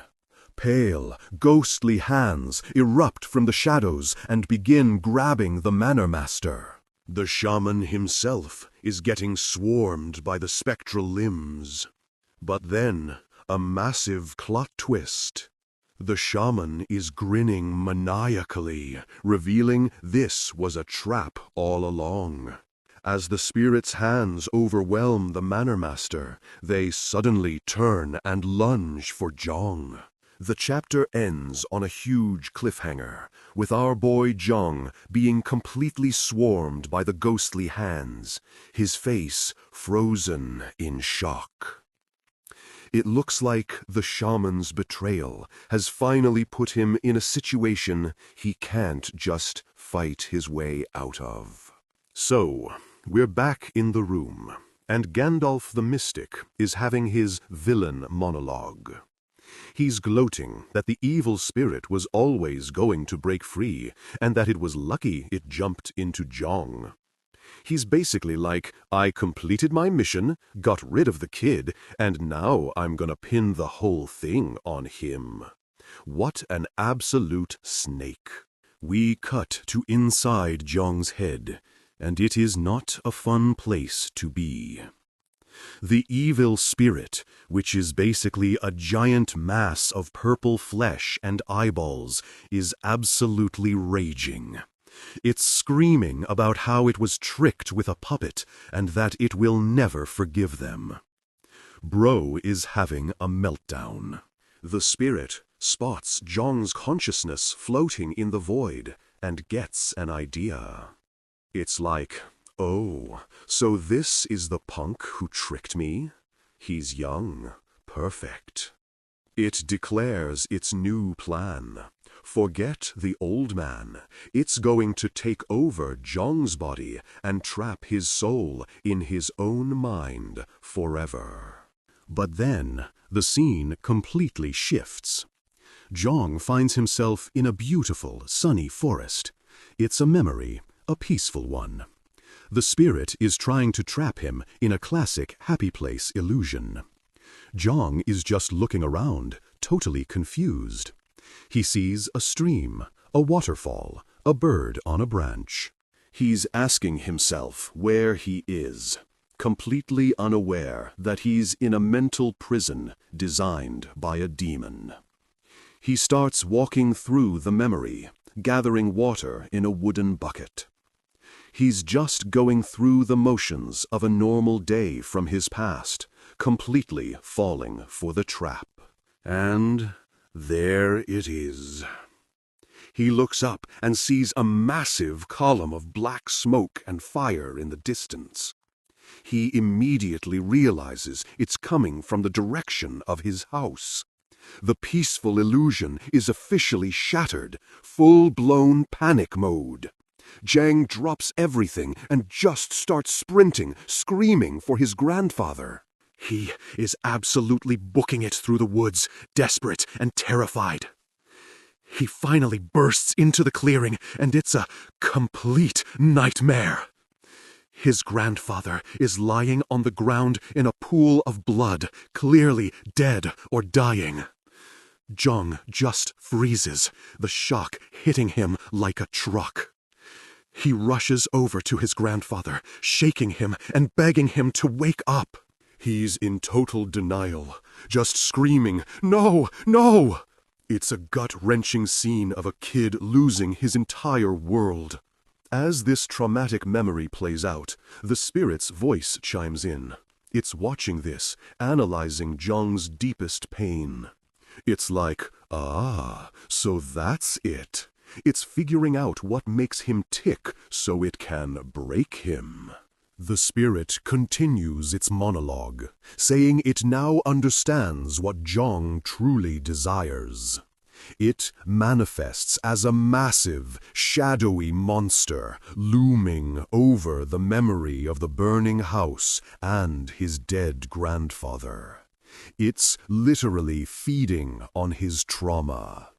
Pale, ghostly hands erupt from the shadows and begin grabbing the manor master. The shaman himself is getting swarmed by the spectral limbs. But then, a massive plot twist. The shaman is grinning maniacally, revealing this was a trap all along. As the spirit's hands overwhelm the manor master, they suddenly turn and lunge for Zhang. The chapter ends on a huge cliffhanger, with our boy Zhang being completely swarmed by the ghostly hands, his face frozen in shock. It looks like the shaman's betrayal has finally put him in a situation he can't just fight his way out of. So, we're back in the room, and Gandalf the Mystic is having his villain monologue. He's gloating that the evil spirit was always going to break free, and that it was lucky it jumped into Zhang. He's basically like, I completed my mission, got rid of the kid, and now I'm gonna pin the whole thing on him. What an absolute snake. We cut to inside Zhang's head, and it is not a fun place to be. The evil spirit, which is basically a giant mass of purple flesh and eyeballs, is absolutely raging. It's screaming about how it was tricked with a puppet and that it will never forgive them. Bro is having a meltdown. The spirit spots Zhang's consciousness floating in the void and gets an idea. It's like, oh, so this is the punk who tricked me? He's young. Perfect. It declares its new plan. Forget the old man. It's going to take over Zhang's body and trap his soul in his own mind forever. But then the scene completely shifts. Zhang finds himself in a beautiful, sunny forest. It's a memory, a peaceful one. The spirit is trying to trap him in a classic happy place illusion. Zhang is just looking around, totally confused. He sees a stream, a waterfall, a bird on a branch. He's asking himself where he is, completely unaware that he's in a mental prison designed by a demon. He starts walking through the memory, gathering water in a wooden bucket. He's just going through the motions of a normal day from his past, completely falling for the trap. And there it is. He looks up and sees a massive column of black smoke and fire in the distance. He immediately realizes it's coming from the direction of his house. The peaceful illusion is officially shattered. Full-blown panic mode. Jiang drops everything and just starts sprinting, screaming for his grandfather. He is absolutely booking it through the woods, desperate and terrified. He finally bursts into the clearing, and it's a complete nightmare. His grandfather is lying on the ground in a pool of blood, clearly dead or dying. Zhang just freezes, the shock hitting him like a truck. He rushes over to his grandfather, shaking him and begging him to wake up. He's in total denial, just screaming, "No, no!" It's a gut-wrenching scene of a kid losing his entire world. As this traumatic memory plays out, the spirit's voice chimes in. It's watching this, analyzing Zhang's deepest pain. It's like, so that's it. It's figuring out what makes him tick so it can break him. The spirit continues its monologue, saying it now understands what Zhang truly desires. It manifests as a massive, shadowy monster looming over the memory of the burning house and his dead grandfather. It's literally feeding on his trauma.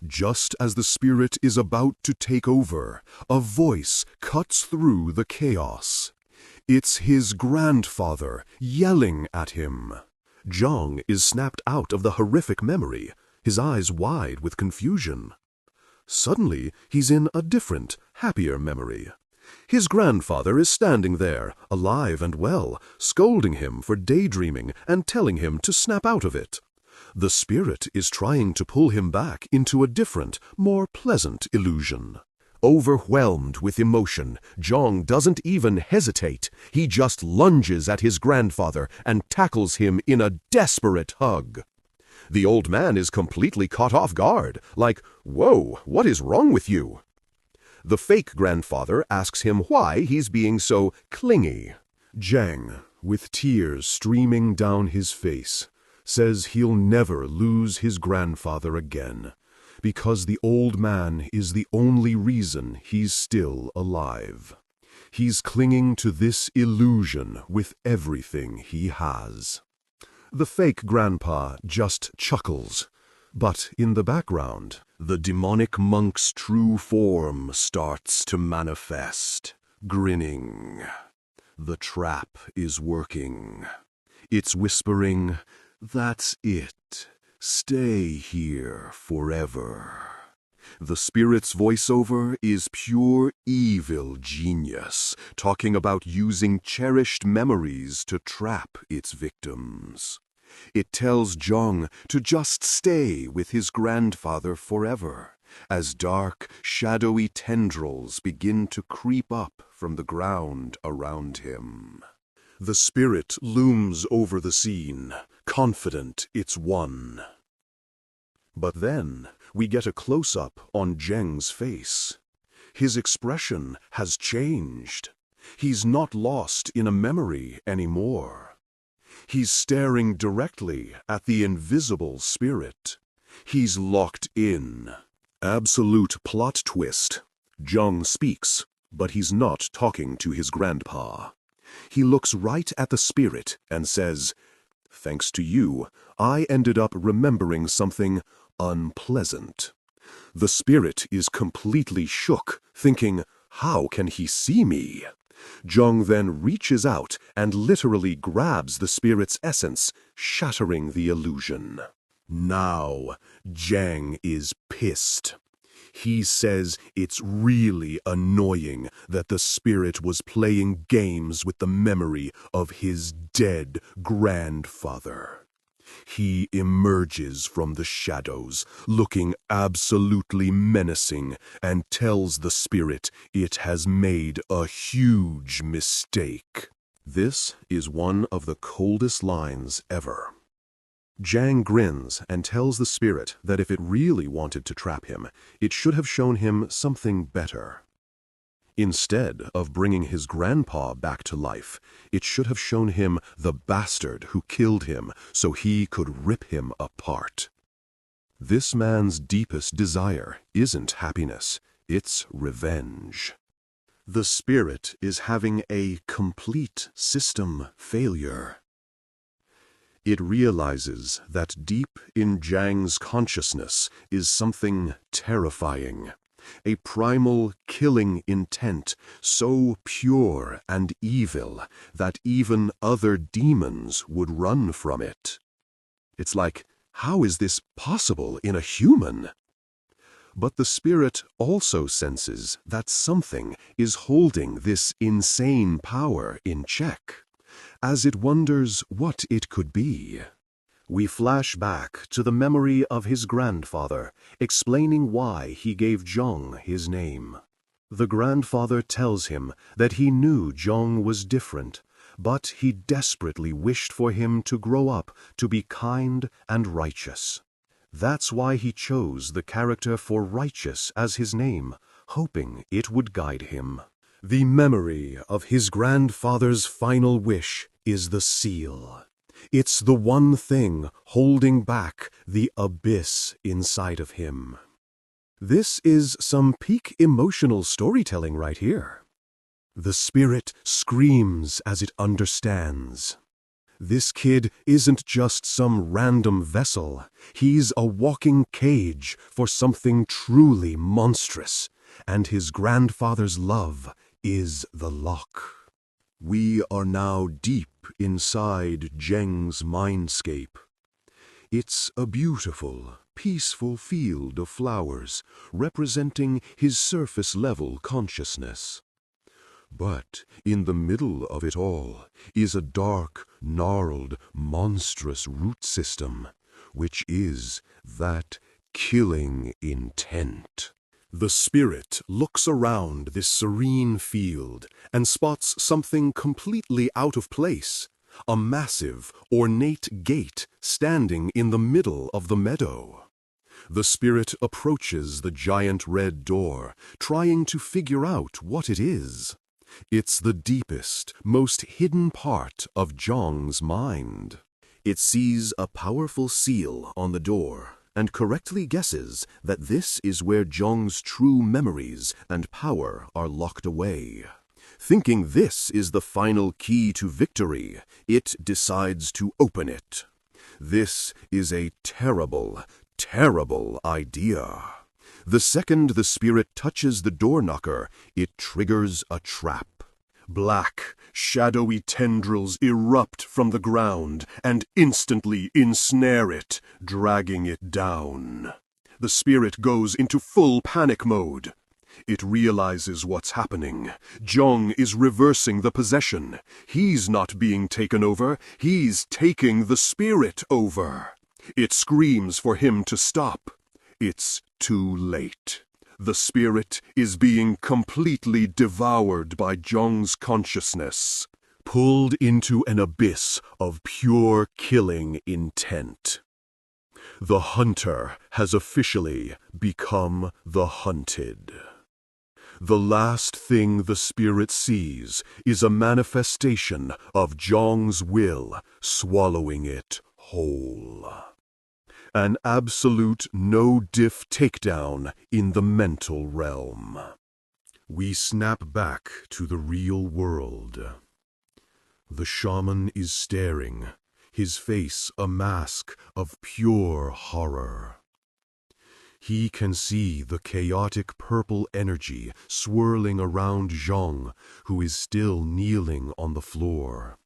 Just as the spirit is about to take over, a voice cuts through the chaos. It's his grandfather yelling at him. Zhang is snapped out of the horrific memory, his eyes wide with confusion. Suddenly, he's in a different, happier memory. His grandfather is standing there, alive and well, scolding him for daydreaming and telling him to snap out of it. The spirit is trying to pull him back into a different, more pleasant illusion. Overwhelmed with emotion, Zhang doesn't even hesitate. He just lunges at his grandfather and tackles him in a desperate hug. The old man is completely caught off guard, like, "Whoa, what is wrong with you?" The fake grandfather asks him why he's being so clingy. Jiang, with tears streaming down his face, says he'll never lose his grandfather again, because the old man is the only reason he's still alive. He's clinging to this illusion with everything he has. The fake grandpa just chuckles, but in the background, the demonic monk's true form starts to manifest, grinning. The trap is working. It's whispering, "That's it. Stay here forever." The spirit's voiceover is pure evil genius, talking about using cherished memories to trap its victims. It tells Zhang to just stay with his grandfather forever, as dark, shadowy tendrils begin to creep up from the ground around him. The spirit looms over the scene, confident it's won. But then we get a close-up on Zheng's face. His expression has changed. He's not lost in a memory anymore. He's staring directly at the invisible spirit. He's locked in. Absolute plot twist. Zhang speaks, but he's not talking to his grandpa. He looks right at the spirit and says, "Thanks to you, I ended up remembering something unpleasant." The spirit is completely shook, thinking, "How can he see me?" Zhang then reaches out and literally grabs the spirit's essence, shattering the illusion. Now, Jiang is pissed. He says it's really annoying that the spirit was playing games with the memory of his dead grandfather. He emerges from the shadows, looking absolutely menacing, and tells the spirit it has made a huge mistake. This is one of the coldest lines ever. Jiang grins and tells the spirit that if it really wanted to trap him, it should have shown him something better. Instead of bringing his grandpa back to life, it should have shown him the bastard who killed him so he could rip him apart. This man's deepest desire isn't happiness, it's revenge. The spirit is having a complete system failure. It realizes that deep in Zhang's consciousness is something terrifying, a primal killing intent so pure and evil that even other demons would run from it. It's like, how is this possible in a human? But the spirit also senses that something is holding this insane power in check, as it wonders what it could be. We flash back to the memory of his grandfather, explaining why he gave Zhong his name. The grandfather tells him that he knew Zhong was different, but he desperately wished for him to grow up to be kind and righteous. That's why he chose the character for righteous as his name, hoping it would guide him. The memory of his grandfather's final wish is the seal. It's the one thing holding back the abyss inside of him. This is some peak emotional storytelling right here. The spirit screams as it understands. This kid isn't just some random vessel. He's a walking cage for something truly monstrous, and his grandfather's love is the lock. We are now deep inside Zheng's mindscape. It's a beautiful, peaceful field of flowers representing his surface-level consciousness. But in the middle of it all is a dark, gnarled, monstrous root system, which is that killing intent. The spirit looks around this serene field and spots something completely out of place, a massive, ornate gate standing in the middle of the meadow. The spirit approaches the giant red door, trying to figure out what it is. It's the deepest, most hidden part of Zhong's mind. It sees a powerful seal on the door and correctly guesses that this is where Zhong's true memories and power are locked away. Thinking this is the final key to victory, it decides to open it. This is a terrible, terrible idea. The second the spirit touches the door knocker, it triggers a trap. Black, shadowy tendrils erupt from the ground and instantly ensnare it, dragging it down. The spirit goes into full panic mode. It realizes what's happening. Zhong is reversing the possession. He's not being taken over, he's taking the spirit over. It screams for him to stop. It's too late. The spirit is being completely devoured by Zhong's consciousness, pulled into an abyss of pure killing intent. The hunter has officially become the hunted. The last thing the spirit sees is a manifestation of Zhong's will swallowing it whole. An absolute no-diff takedown in the mental realm. We snap back to the real world. The shaman is staring, his face a mask of pure horror. He can see the chaotic purple energy swirling around Zhong, who is still kneeling on the floor.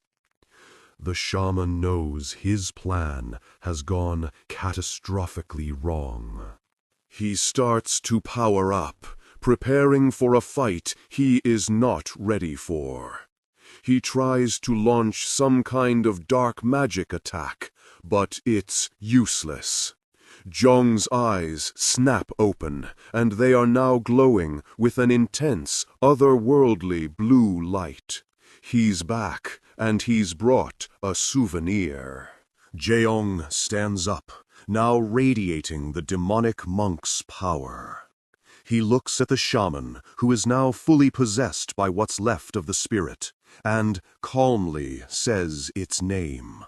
The shaman knows his plan has gone catastrophically wrong. He starts to power up, preparing for a fight he is not ready for. He tries to launch some kind of dark magic attack, but it's useless. Zhong's eyes snap open, and they are now glowing with an intense, otherworldly blue light. He's back, and he's brought a souvenir. Jeong stands up, now radiating the demonic monk's power. He looks at the shaman, who is now fully possessed by what's left of the spirit, and calmly says its name.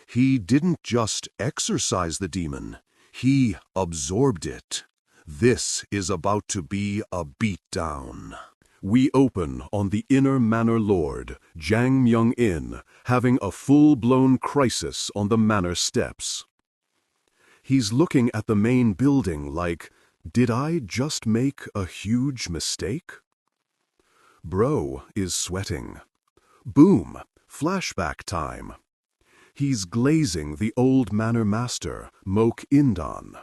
He didn't just exorcise the demon, He absorbed it. This is about to be a beatdown. We open on the inner manor lord, Jang Myung-in, having a full-blown crisis on the manor steps. He's looking at the main building like, did I just make a huge mistake? Bro is sweating. Boom, flashback time. He's glazing the old manor master, Mok Indan,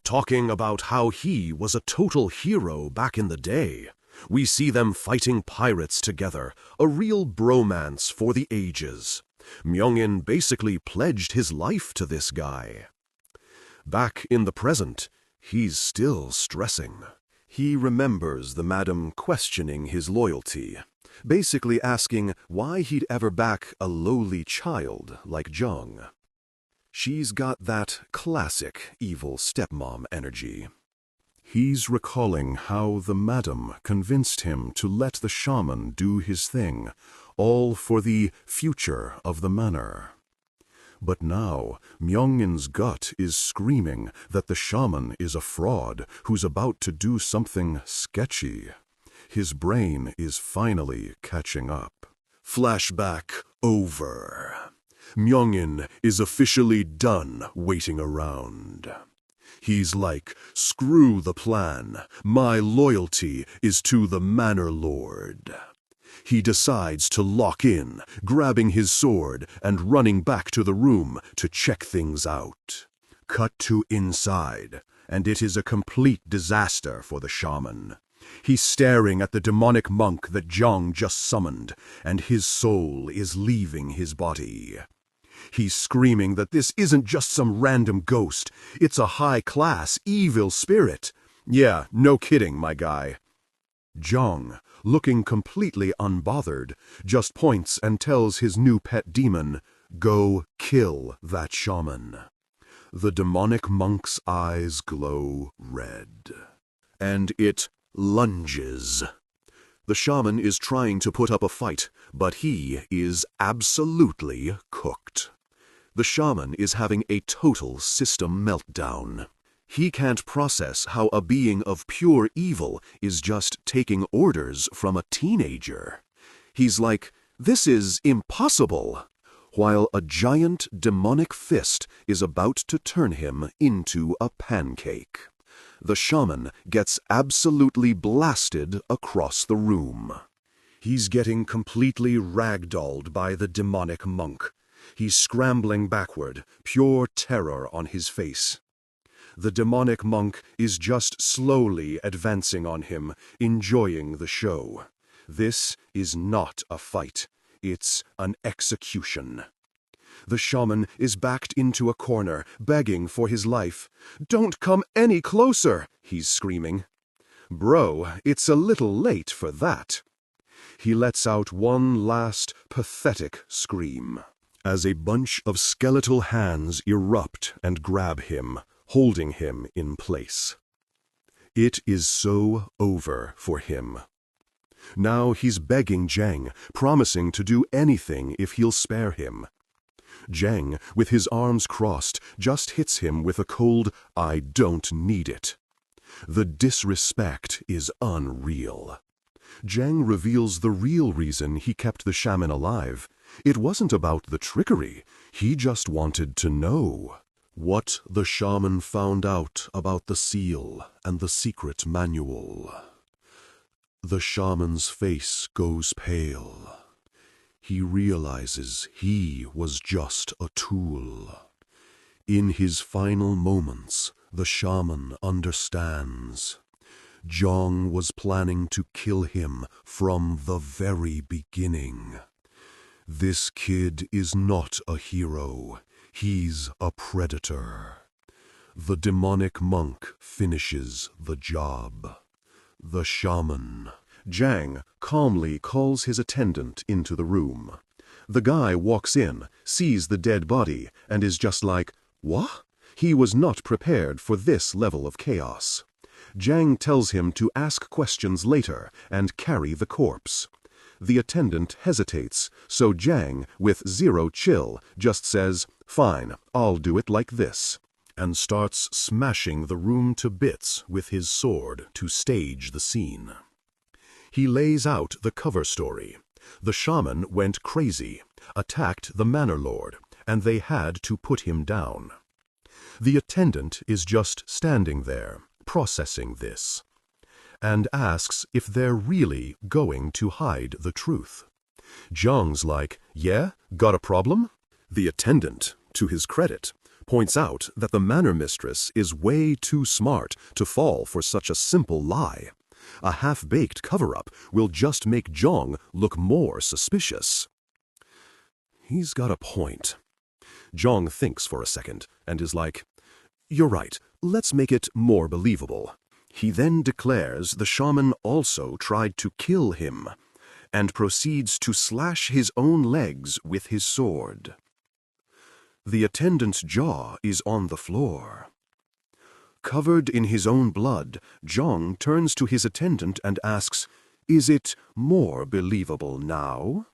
talking about how he was a total hero back in the day. We see them fighting pirates together, a real bromance for the ages. Myung-in basically pledged his life to this guy. Back in the present, he's still stressing. He remembers the madam questioning his loyalty, basically asking why he'd ever back a lowly child like Jung. She's got that classic evil stepmom energy. He's recalling how the madam convinced him to let the shaman do his thing, all for the future of the manor. But now, Myung-in's gut is screaming that the shaman is a fraud who's about to do something sketchy. His brain is finally catching up. Flashback over. Myung-in is officially done waiting around. He's like, screw the plan. My loyalty is to the manor lord. He decides to lock in, grabbing his sword and running back to the room to check things out. Cut to inside, and it is a complete disaster for the shaman. He's staring at the demonic monk that Jung just summoned, and his soul is leaving his body. He's screaming that this isn't just some random ghost, it's a high-class evil spirit. Yeah, no kidding, my guy. Jung, looking completely unbothered, just points and tells his new pet demon, go kill that shaman. The demonic monk's eyes glow red. And it lunges. The shaman is trying to put up a fight, but he is absolutely cooked. The shaman is having a total system meltdown. He can't process how a being of pure evil is just taking orders from a teenager. He's like, this is impossible, while a giant demonic fist is about to turn him into a pancake. The shaman gets absolutely blasted across the room. He's getting completely ragdolled by the demonic monk. He's scrambling backward, pure terror on his face. The demonic monk is just slowly advancing on him, enjoying the show. This is not a fight. It's an execution. The shaman is backed into a corner, begging for his life. "Don't come any closer," he's screaming. Bro, it's a little late for that. He lets out one last pathetic scream, as a bunch of skeletal hands erupt and grab him, holding him in place. It is so over for him. Now he's begging Jang, promising to do anything if he'll spare him. Jang, with his arms crossed, just hits him with a cold, "I don't need it." The disrespect is unreal. Jang reveals the real reason he kept the shaman alive. It wasn't about the trickery. He just wanted to know what the shaman found out about the seal and the secret manual. The shaman's face goes pale. He realizes he was just a tool. In his final moments, the shaman understands. Jung was planning to kill him from the very beginning. This kid is not a hero. He's a predator. The demonic monk finishes the job. The shaman. Jang calmly calls his attendant into the room. The guy walks in, sees the dead body, and is just like, "What?" He was not prepared for this level of chaos. Jang tells him to ask questions later and carry the corpse. The attendant hesitates, so Jang, with zero chill, just says, "Fine, I'll do it like this," and starts smashing the room to bits with his sword to stage the scene. He lays out the cover story. The shaman went crazy, attacked the manor lord, and they had to put him down. The attendant is just standing there, processing this, and asks if they're really going to hide the truth. Zhang's like, "Yeah, got a problem?" The attendant, to his credit, points out that the manor mistress is way too smart to fall for such a simple lie. A half-baked cover-up will just make Zhang look more suspicious. He's got a point. Zhang thinks for a second and is like, "You're right, let's make it more believable." He then declares the shaman also tried to kill him, and proceeds to slash his own legs with his sword. The attendant's jaw is on the floor. Covered in his own blood, Zhang turns to his attendant and asks, "Is it more believable now?"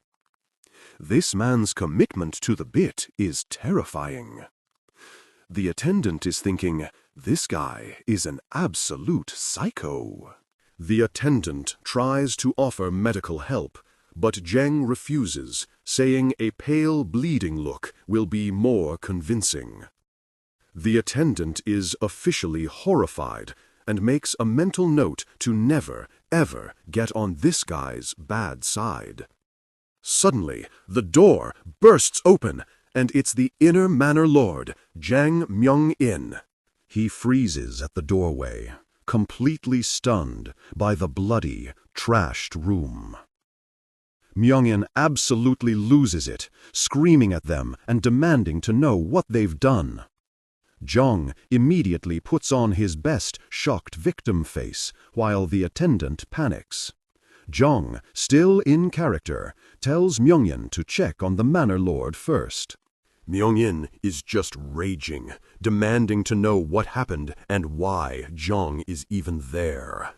This man's commitment to the bit is terrifying. The attendant is thinking, this guy is an absolute psycho. The attendant tries to offer medical help, but Zheng refuses, saying a pale bleeding look will be more convincing. The attendant is officially horrified and makes a mental note to never, ever get on this guy's bad side. Suddenly, the door bursts open, and it's the inner manor lord, Zhang Myung-in. He freezes at the doorway, completely stunned by the bloody, trashed room. Myung-in absolutely loses it, screaming at them and demanding to know what they've done. Zhang immediately puts on his best shocked victim face, while the attendant panics. Zhang, still in character, tells Myung-in to check on the manor lord first. Myung-in is just raging, demanding to know what happened and why Zhang is even there.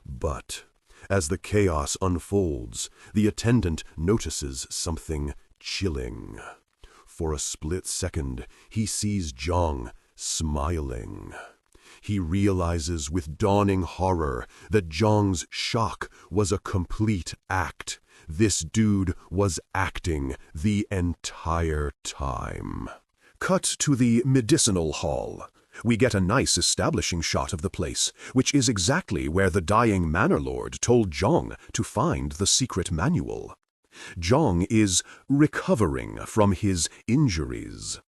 But as the chaos unfolds, the attendant notices something chilling. For a split second, he sees Zhang smiling. He realizes with dawning horror that Zhang's shock was a complete act. This dude was acting the entire time. Cut to the medicinal hall. We get a nice establishing shot of the place, which is exactly where the dying manor lord told Zhang to find the secret manual. Zhang is recovering from his injuries.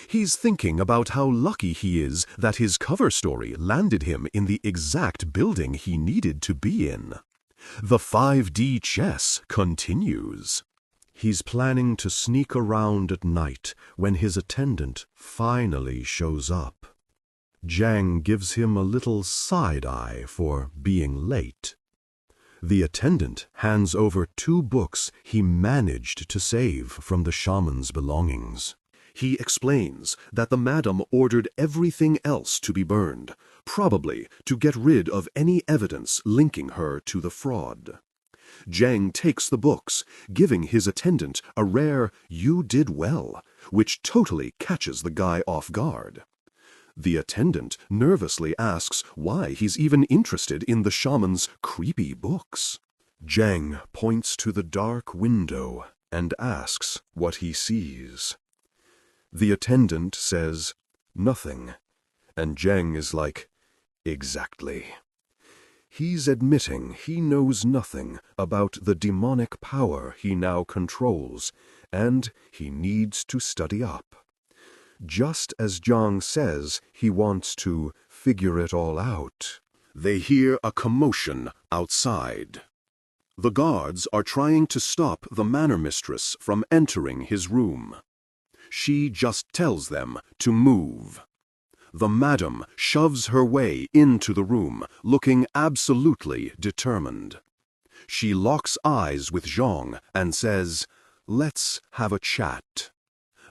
He's thinking about how lucky he is that his cover story landed him in the exact building he needed to be in. The 5D chess continues. He's planning to sneak around at night when his attendant finally shows up. Zhang gives him a little side-eye for being late. The attendant hands over 2 books he managed to save from the shaman's belongings. He explains that the madam ordered everything else to be burned, probably to get rid of any evidence linking her to the fraud. Zhang takes the books, giving his attendant a rare "you did well," which totally catches the guy off guard. The attendant nervously asks why he's even interested in the shaman's creepy books. Zhang points to the dark window and asks what he sees. The attendant says, "Nothing," and Zhang is like, "Exactly." He's admitting he knows nothing about the demonic power he now controls, and he needs to study up. Just as Zhang says he wants to figure it all out, they hear a commotion outside. The guards are trying to stop the manor mistress from entering his room. She just tells them to move. The madam shoves her way into the room, looking absolutely determined. She locks eyes with Zhang and says, "Let's have a chat."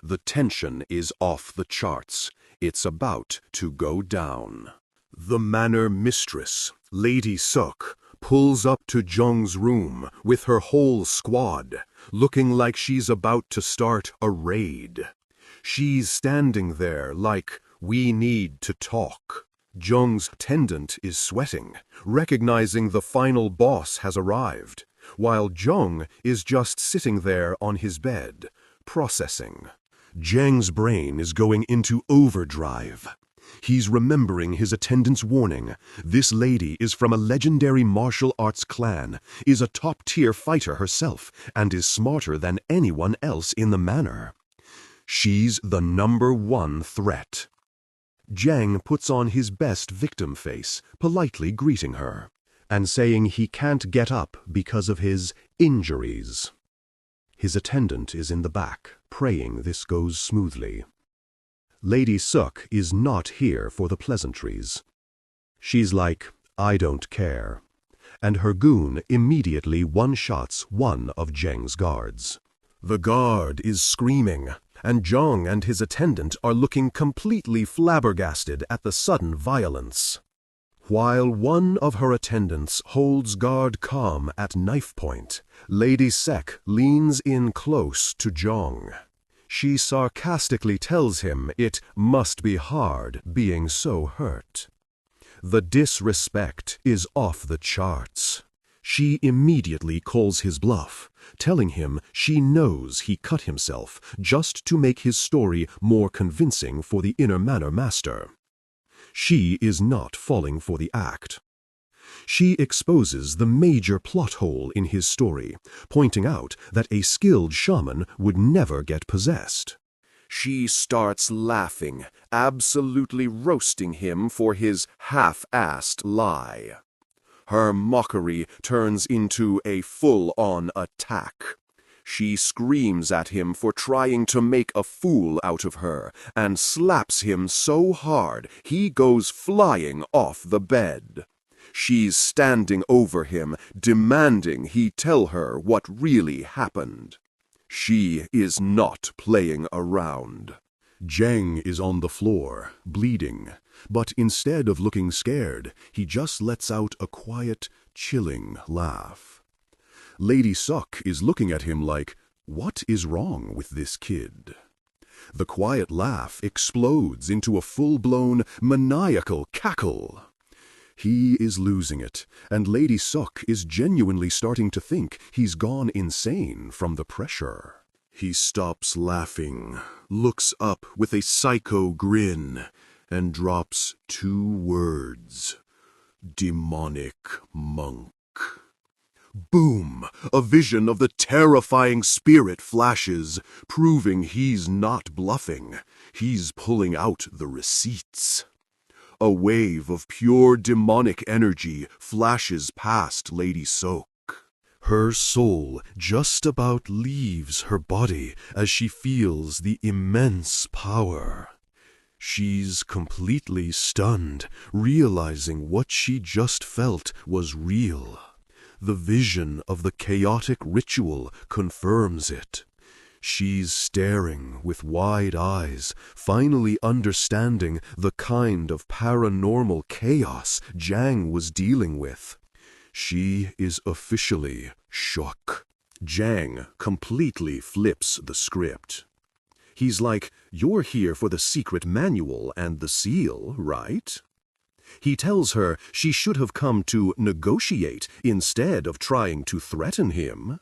The tension is off the charts. It's about to go down. The manor mistress, Lady Suk, pulls up to Zhang's room with her whole squad, looking like she's about to start a raid. She's standing there like, We need to talk. Jung's attendant is sweating, recognizing the final boss has arrived, while Jung is just sitting there on his bed, processing. Zheng's brain is going into overdrive. He's remembering his attendant's warning. This lady is from a legendary martial arts clan, is a top-tier fighter herself, and is smarter than anyone else in the manor. She's the #1 threat. Zheng puts on his best victim face, politely greeting her, and saying he can't get up because of his injuries. His attendant is in the back, praying this goes smoothly. Lady Suk is not here for the pleasantries. She's like, I don't care. And her goon immediately one-shots one of Zheng's guards. The guard is screaming, and Zheng and his attendant are looking completely flabbergasted at the sudden violence. While one of her attendants holds guard calm at knife point, Lady Sek leans in close to Zheng. She sarcastically tells him it must be hard being so hurt. The disrespect is off the charts. She immediately calls his bluff, telling him she knows he cut himself just to make his story more convincing for the inner manor master. She is not falling for the act. She exposes the major plot hole in his story, pointing out that a skilled shaman would never get possessed. She starts laughing, absolutely roasting him for his half-assed lie. Her mockery turns into a full-on attack. She screams at him for trying to make a fool out of her and slaps him so hard he goes flying off the bed. She's standing over him, demanding he tell her what really happened. She is not playing around. Zheng is on the floor, bleeding, but instead of looking scared, he just lets out a quiet, chilling laugh. Lady Suk is looking at him like, what is wrong with this kid? The quiet laugh explodes into a full-blown, maniacal cackle. He is losing it, and Lady Suk is genuinely starting to think he's gone insane from the pressure. He stops laughing, looks up with a psycho grin, and drops 2 words. Demonic monk. Boom! A vision of the terrifying spirit flashes, proving he's not bluffing. He's pulling out the receipts. A wave of pure demonic energy flashes past Lady Suk. Her soul just about leaves her body as she feels the immense power. She's completely stunned, realizing what she just felt was real. The vision of the chaotic ritual confirms it. She's staring with wide eyes, finally understanding the kind of paranormal chaos Zhang was dealing with. She is officially shook. Zhang completely flips the script. He's like, you're here for the secret manual and the seal, right? He tells her she should have come to negotiate instead of trying to threaten him.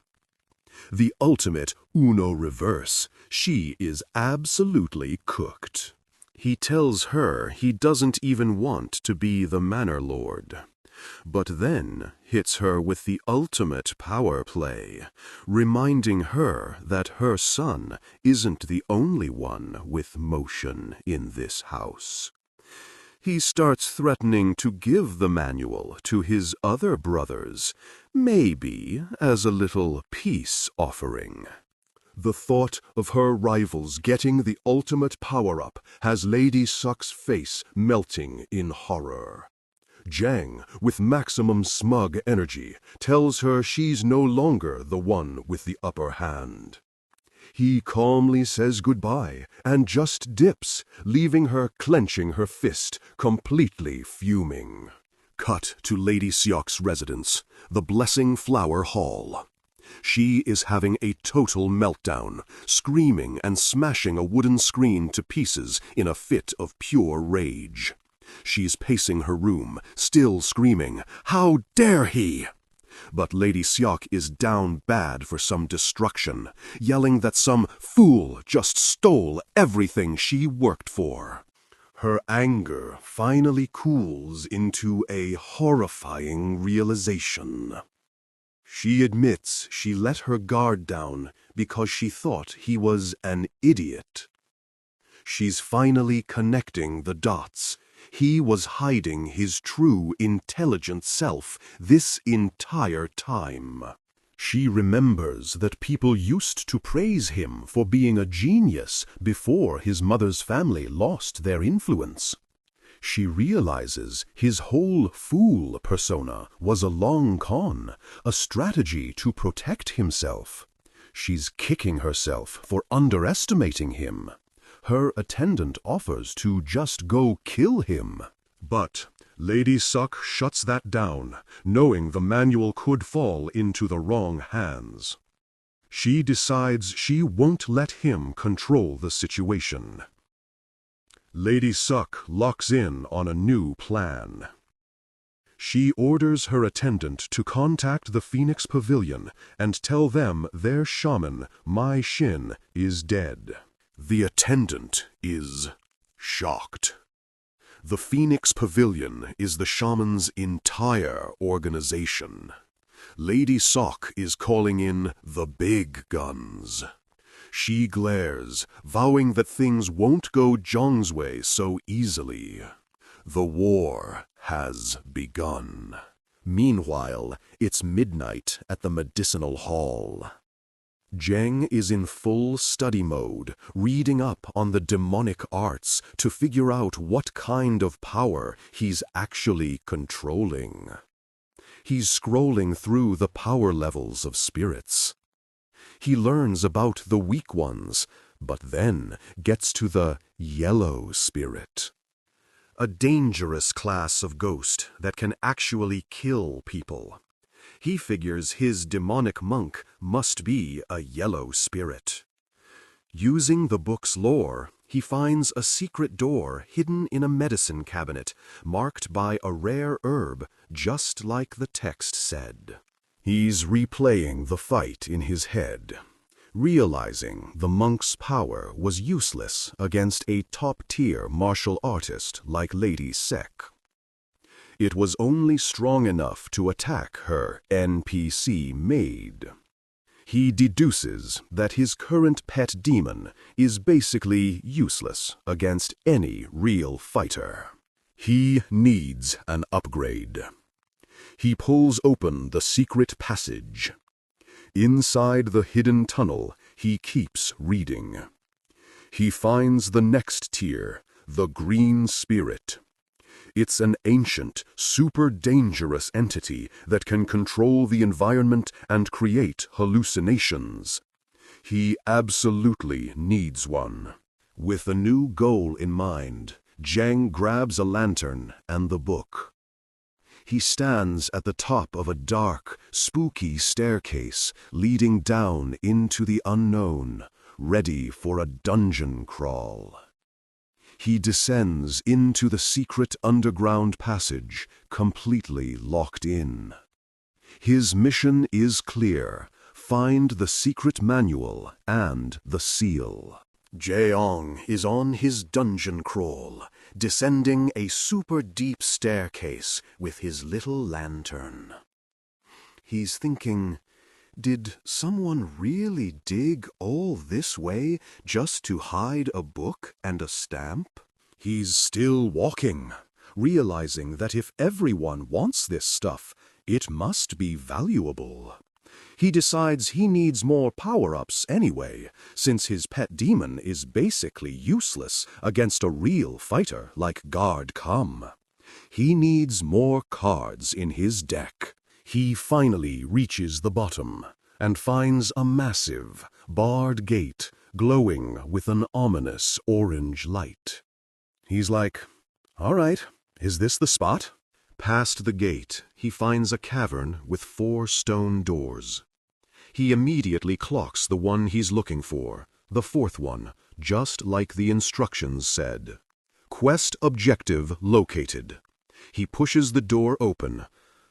The ultimate Uno reverse. She is absolutely cooked. He tells her he doesn't even want to be the manor lord, but then hits her with the ultimate power play, reminding her that her son isn't the only one with motion in this house. He starts threatening to give the manual to his other brothers, maybe as a little peace offering. The thought of her rivals getting the ultimate power-up has Lady Suk's face melting in horror. Zhang, with maximum smug energy, tells her she's no longer the one with the upper hand. He calmly says goodbye and just dips, leaving her clenching her fist, completely fuming. Cut to Lady Suk's residence, the Blessing Flower Hall. She is having a total meltdown, screaming and smashing a wooden screen to pieces in a fit of pure rage. She's pacing her room, still screaming, "How dare he!" But Lady Syok is down bad for some destruction, yelling that some fool just stole everything she worked for. Her anger finally cools into a horrifying realization. She admits she let her guard down because she thought he was an idiot. She's finally connecting the dots. He was hiding his true intelligent self this entire time. She remembers that people used to praise him for being a genius before his mother's family lost their influence. She realizes his whole fool persona was a long con, a strategy to protect himself. She's kicking herself for underestimating him. Her attendant offers to just go kill him. But Lady Syok shuts that down, knowing the manual could fall into the wrong hands. She decides she won't let him control the situation. Lady Syok locks in on a new plan. She orders her attendant to contact the Phoenix Pavilion and tell them their shaman, Mai Shin, is dead. The attendant is shocked. The Phoenix Pavilion is the shaman's entire organization. Lady Syok is calling in the big guns. She glares, vowing that things won't go Zhong's way so easily. The war has begun. Meanwhile, it's midnight at the medicinal hall. Zheng is in full study mode, reading up on the demonic arts to figure out what kind of power he's actually controlling. He's scrolling through the power levels of spirits. He learns about the weak ones, but then gets to the yellow spirit. A dangerous class of ghost that can actually kill people. He figures his demonic monk must be a yellow spirit. Using the book's lore, he finds a secret door hidden in a medicine cabinet, marked by a rare herb, just like the text said. He's replaying the fight in his head, realizing the monk's power was useless against a top-tier martial artist like Lady Syok. It was only strong enough to attack her NPC maid. He deduces that his current pet demon is basically useless against any real fighter. He needs an upgrade. He pulls open the secret passage. Inside the hidden tunnel, he keeps reading. He finds the next tier, the Green Spirit. It's an ancient, super dangerous entity that can control the environment and create hallucinations. He absolutely needs one. With a new goal in mind, Zheng grabs a lantern and the book. He stands at the top of a dark, spooky staircase leading down into the unknown, ready for a dungeon crawl. He descends into the secret underground passage, completely locked in. His mission is clear: find the secret manual and the seal. Jeong is on his dungeon crawl, descending a super deep staircase with his little lantern. He's thinking, did someone really dig all this way just to hide a book and a stamp? He's still walking, realizing that if everyone wants this stuff, it must be valuable. He decides he needs more power-ups anyway, since his pet demon is basically useless against a real fighter like Guard Come. He needs more cards in his deck. He finally reaches the bottom and finds a massive, barred gate glowing with an ominous orange light. He's like, all right, is this the spot? Past the gate, he finds a cavern with 4 stone doors. He immediately clocks the one he's looking for, the fourth one, just like the instructions said. Quest objective located. He pushes the door open,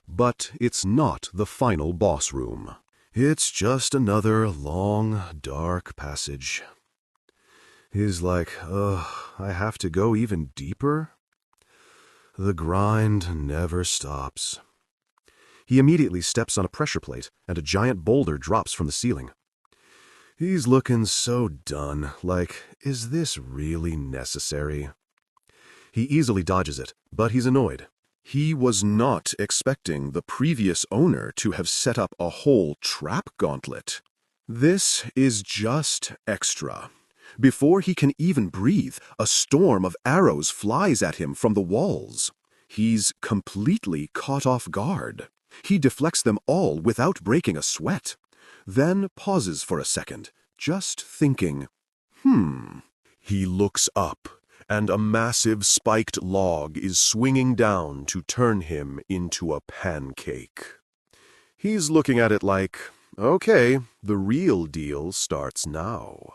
but it's not the final boss room. It's just another long, dark passage. He's like, I have to go even deeper? The grind never stops. He immediately steps on a pressure plate, and a giant boulder drops from the ceiling. He's looking so done, like, is this really necessary? He easily dodges it, but he's annoyed. He was not expecting the previous owner to have set up a whole trap gauntlet. This is just extra. Before he can even breathe, a storm of arrows flies at him from the walls. He's completely caught off guard. He deflects them all without breaking a sweat, then pauses for a second, just thinking, He looks up, and a massive spiked log is swinging down to turn him into a pancake. He's looking at it like, okay, the real deal starts now.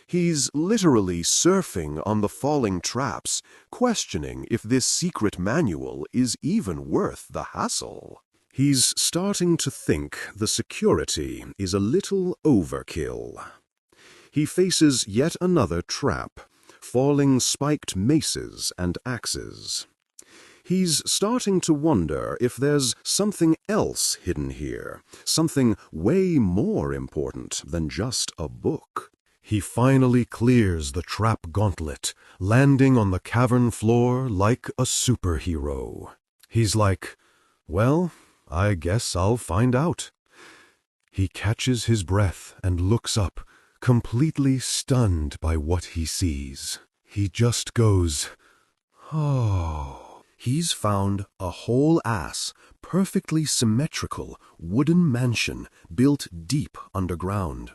He's literally surfing on the falling traps, questioning if this secret manual is even worth the hassle. He's starting to think the security is a little overkill. He faces yet another trap, falling spiked maces and axes. He's starting to wonder if there's something else hidden here, something way more important than just a book. He finally clears the trap gauntlet, landing on the cavern floor like a superhero. He's like, well, I guess I'll find out. He catches his breath and looks up, completely stunned by what he sees. He just goes, oh. He's found a whole-ass, perfectly symmetrical wooden mansion built deep underground.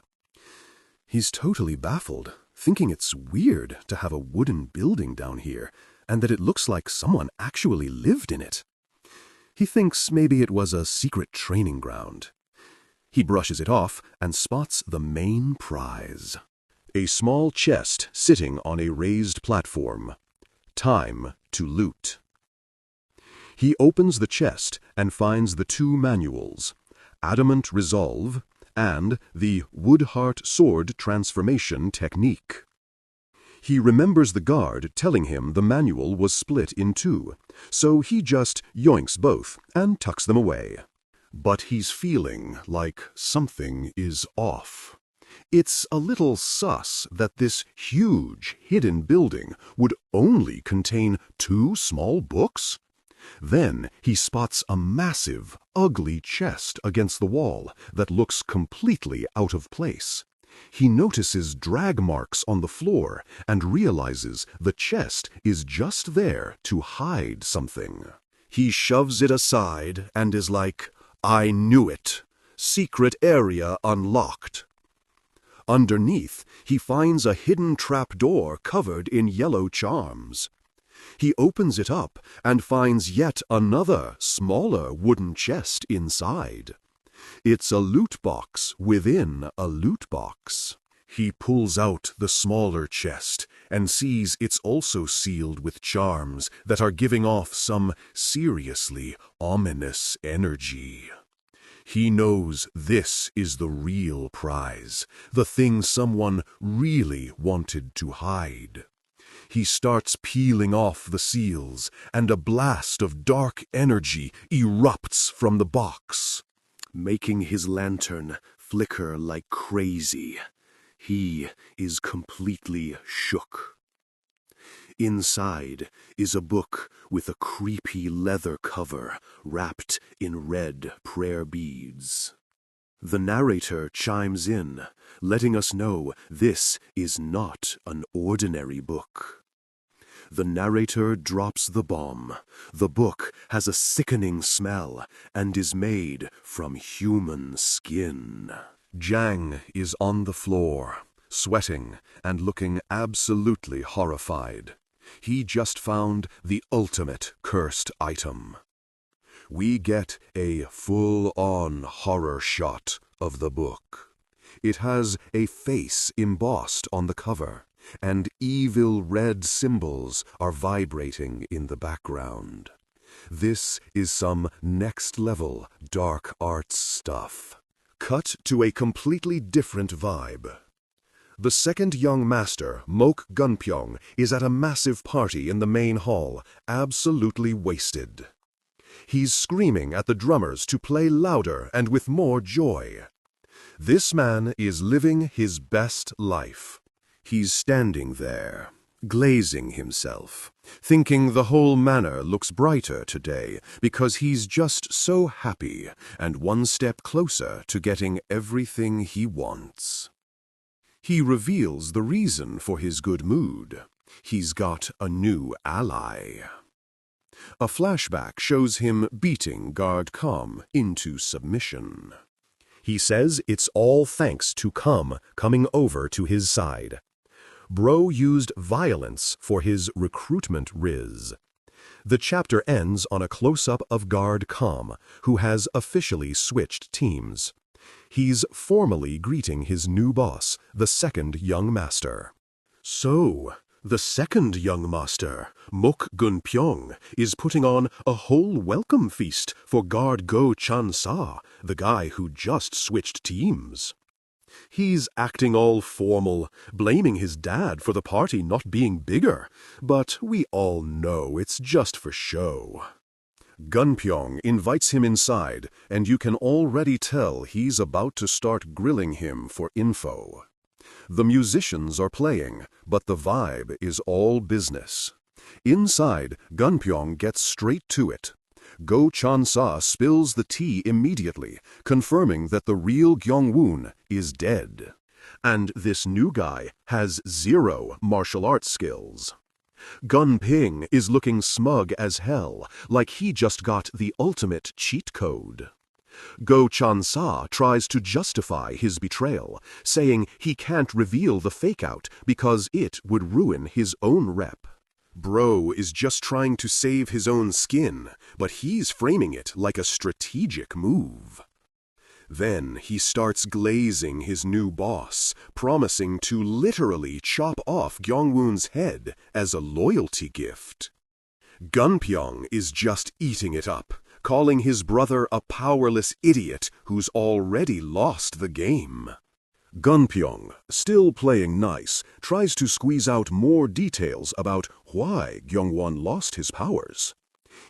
He's totally baffled, thinking it's weird to have a wooden building down here, and that it looks like someone actually lived in it. He thinks maybe it was a secret training ground. He brushes it off and spots the main prize. A small chest sitting on a raised platform. Time to loot. He opens the chest and finds the two manuals, Adamant Resolve and the Woodheart Sword Transformation Technique. He remembers the guard telling him the manual was split in two, so he just yoinks both and tucks them away. But he's feeling like something is off. It's a little sus that this huge hidden building would only contain two small books. Then he spots a massive, ugly chest against the wall that looks completely out of place. He notices drag marks on the floor and realizes the chest is just there to hide something. He shoves it aside and is like, I knew it. Secret area unlocked. Underneath, he finds a hidden trapdoor covered in yellow charms. He opens it up and finds yet another, smaller wooden chest inside. It's a loot box within a loot box. He pulls out the smaller chest and sees it's also sealed with charms that are giving off some seriously ominous energy. He knows this is the real prize, the thing someone really wanted to hide. He starts peeling off the seals, and a blast of dark energy erupts from the box, making his lantern flicker like crazy. He is completely shook. Inside is a book with a creepy leather cover wrapped in red prayer beads. The narrator chimes in, letting us know this is not an ordinary book. The narrator drops the bomb. The book has a sickening smell and is made from human skin. Jang is on the floor, sweating and looking absolutely horrified. He just found the ultimate cursed item. We get a full-on horror shot of the book. It has a face embossed on the cover, and evil red symbols are vibrating in the background. This is some next-level dark arts stuff. Cut to a completely different vibe. The second young master, Mok Gunpyong, is at a massive party in the main hall, absolutely wasted. He's screaming at the drummers to play louder and with more joy. This man is living his best life. He's standing there, glazing himself, thinking the whole manor looks brighter today because he's just so happy and one step closer to getting everything he wants. He reveals the reason for his good mood. He's got a new ally. A flashback shows him beating Guard Com into submission. He says it's all thanks to Com coming over to his side. Bro used violence for his recruitment riz. The chapter ends on a close-up of Guard Com, who has officially switched teams. He's formally greeting his new boss, the second young master. So, the second young master, Mok Gunpyong, is putting on a whole welcome feast for Guard Go Chan Sa, the guy who just switched teams. He's acting all formal, blaming his dad for the party not being bigger, but we all know it's just for show. Gunpyong invites him inside, and you can already tell he's about to start grilling him for info. The musicians are playing, but the vibe is all business. Inside, Gunpyong gets straight to it. Go Chan Sa spills the tea immediately, confirming that the real Gyeongwoon is dead. And this new guy has 0 martial arts skills. Gun Ping is looking smug as hell, like he just got the ultimate cheat code. Go Chan Sa tries to justify his betrayal, saying he can't reveal the fake-out because it would ruin his own rep. Bro is just trying to save his own skin, but he's framing it like a strategic move. Then he starts glazing his new boss, promising to literally chop off Gyeongwoon's head as a loyalty gift. Gunpyong is just eating it up, calling his brother a powerless idiot who's already lost the game. Gunpyong, still playing nice, tries to squeeze out more details about why Gyeongwon lost his powers.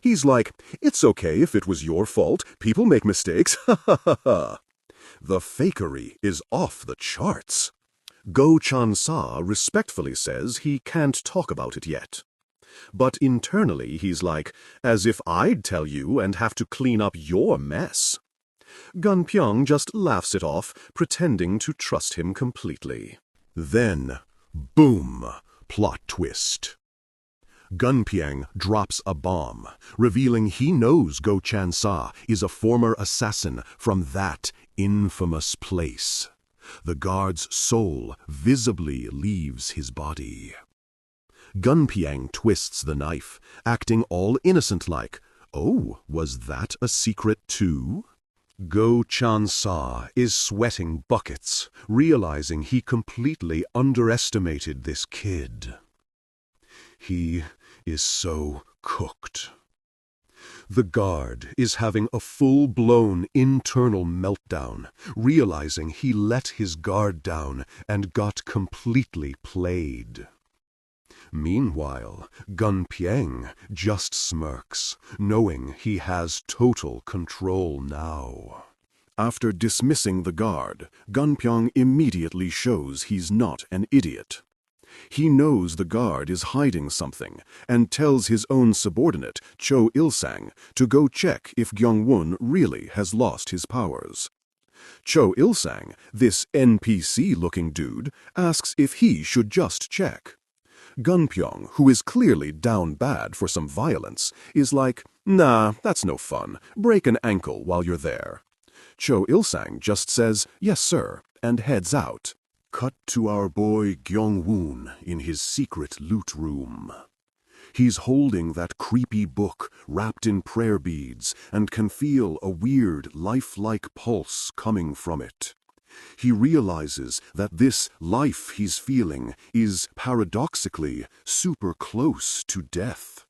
He's like, "It's okay if it was your fault. People make mistakes. Ha ha ha ha." The fakery is off the charts. Go Chan Sa respectfully says he can't talk about it yet. But internally he's like, as if I'd tell you and have to clean up your mess. Gunpyong just laughs it off, pretending to trust him completely. Then, boom, plot twist. Gunpyong drops a bomb, revealing he knows Go Chan Sa is a former assassin from that infamous place. The guard's soul visibly leaves his body. Gunpyong twists the knife, acting all innocent-like. Oh, was that a secret too? Go Chan Sa is sweating buckets, realizing he completely underestimated this kid. He is so cooked. The guard is having a full-blown internal meltdown, realizing he let his guard down and got completely played. Meanwhile, Gunpyong just smirks, knowing he has total control now. After dismissing the guard, Gunpyong immediately shows he's not an idiot. He knows the guard is hiding something and tells his own subordinate, Cho Il-sang, to go check if Gyeongwoon really has lost his powers. Cho Il-sang, this NPC-looking dude, asks if he should just check. Gunpyong, who is clearly down bad for some violence, is like, "Nah, that's no fun. Break an ankle while you're there." Cho Il-sang just says, "Yes, sir," and heads out. Cut to our boy Gyeongwoon in his secret loot room. He's holding that creepy book wrapped in prayer beads and can feel a weird, lifelike pulse coming from it. He realizes that this life he's feeling is, paradoxically, super close to death.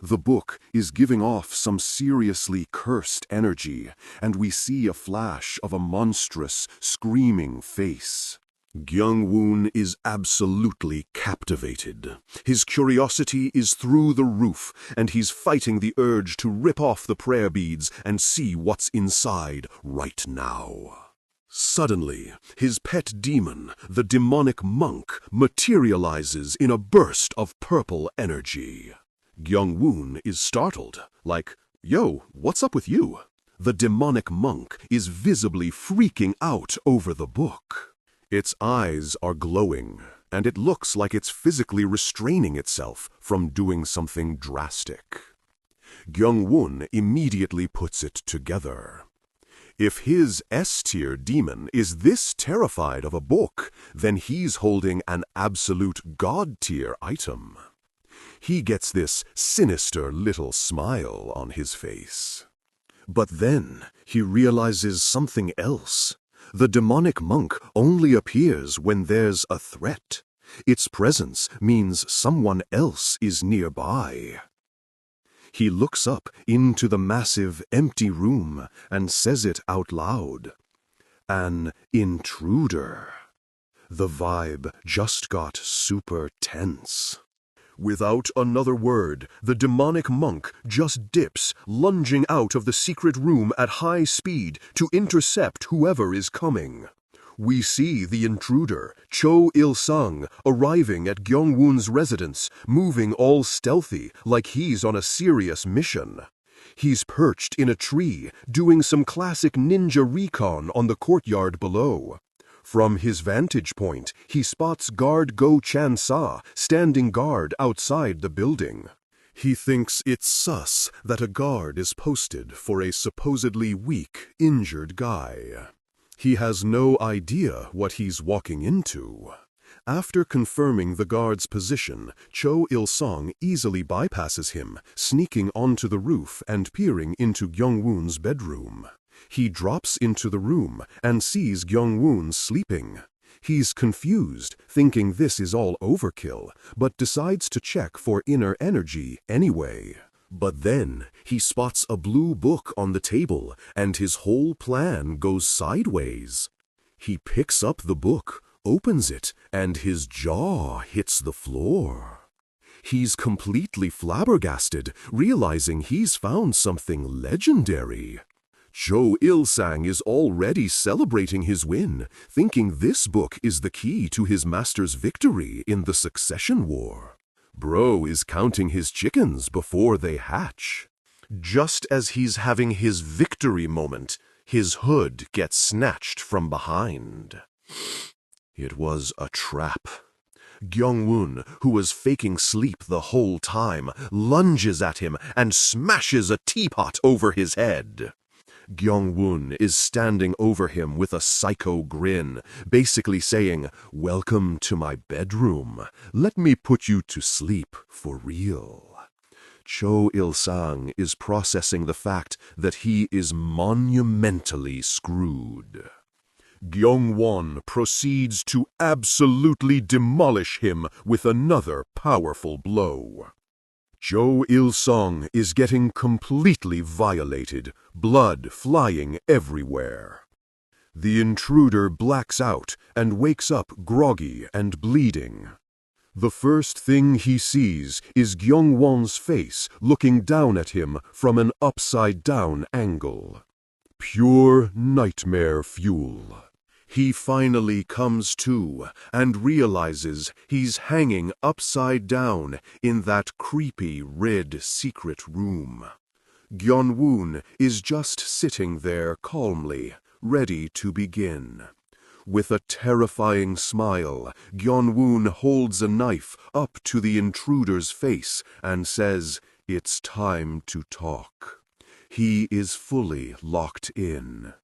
The book is giving off some seriously cursed energy, and we see a flash of a monstrous, screaming face. Kyung-woon is absolutely captivated. His curiosity is through the roof, and he's fighting the urge to rip off the prayer beads and see what's inside right now. Suddenly, his pet demon, the demonic monk, materializes in a burst of purple energy. Kyung-woon is startled, like, "Yo, what's up with you?" The demonic monk is visibly freaking out over the book. Its eyes are glowing, and it looks like it's physically restraining itself from doing something drastic. Kyung-woon immediately puts it together. If his S-tier demon is this terrified of a book, then he's holding an absolute God-tier item. He gets this sinister little smile on his face. But then he realizes something else. The demonic monk only appears when there's a threat. Its presence means someone else is nearby. He looks up into the massive, empty room and says it out loud. An intruder. The vibe just got super tense. Without another word, the demonic monk just dips, lunging out of the secret room at high speed to intercept whoever is coming. We see the intruder, Cho Il-sung, arriving at Kyung-woon's residence, moving all stealthy, like he's on a serious mission. He's perched in a tree, doing some classic ninja recon on the courtyard below. From his vantage point, he spots guard Go Chan-sa standing guard outside the building. He thinks it's sus that a guard is posted for a supposedly weak, injured guy. He has no idea what he's walking into. After confirming the guard's position, Cho Il-sung easily bypasses him, sneaking onto the roof and peering into Kyung-woon's bedroom. He drops into the room and sees Kyung-woon sleeping. He's confused, thinking this is all overkill, but decides to check for inner energy anyway. But then he spots a blue book on the table, and his whole plan goes sideways. He picks up the book, opens it, and his jaw hits the floor. He's completely flabbergasted, realizing he's found something legendary. Cho Il-sung is already celebrating his win, thinking this book is the key to his master's victory in the succession war. Bro is counting his chickens before they hatch. Just as he's having his victory moment, his hood gets snatched from behind. It was a trap. Kyung-woon, who was faking sleep the whole time, lunges at him and smashes a teapot over his head. Kyung-woon is standing over him with a psycho grin, basically saying, "Welcome to my bedroom. Let me put you to sleep for real." Cho Il-sung is processing the fact that he is monumentally screwed. Kyung-won proceeds to absolutely demolish him with another powerful blow. Cho Il-sung is getting completely violated, blood flying everywhere. The intruder blacks out and wakes up groggy and bleeding. The first thing he sees is Kyung-won's face looking down at him from an upside-down angle. Pure nightmare fuel. He finally comes to and realizes he's hanging upside down in that creepy red secret room. Kyung-woon is just sitting there calmly, ready to begin. With a terrifying smile, Kyung-woon holds a knife up to the intruder's face and says, "It's time to talk." He is fully locked in.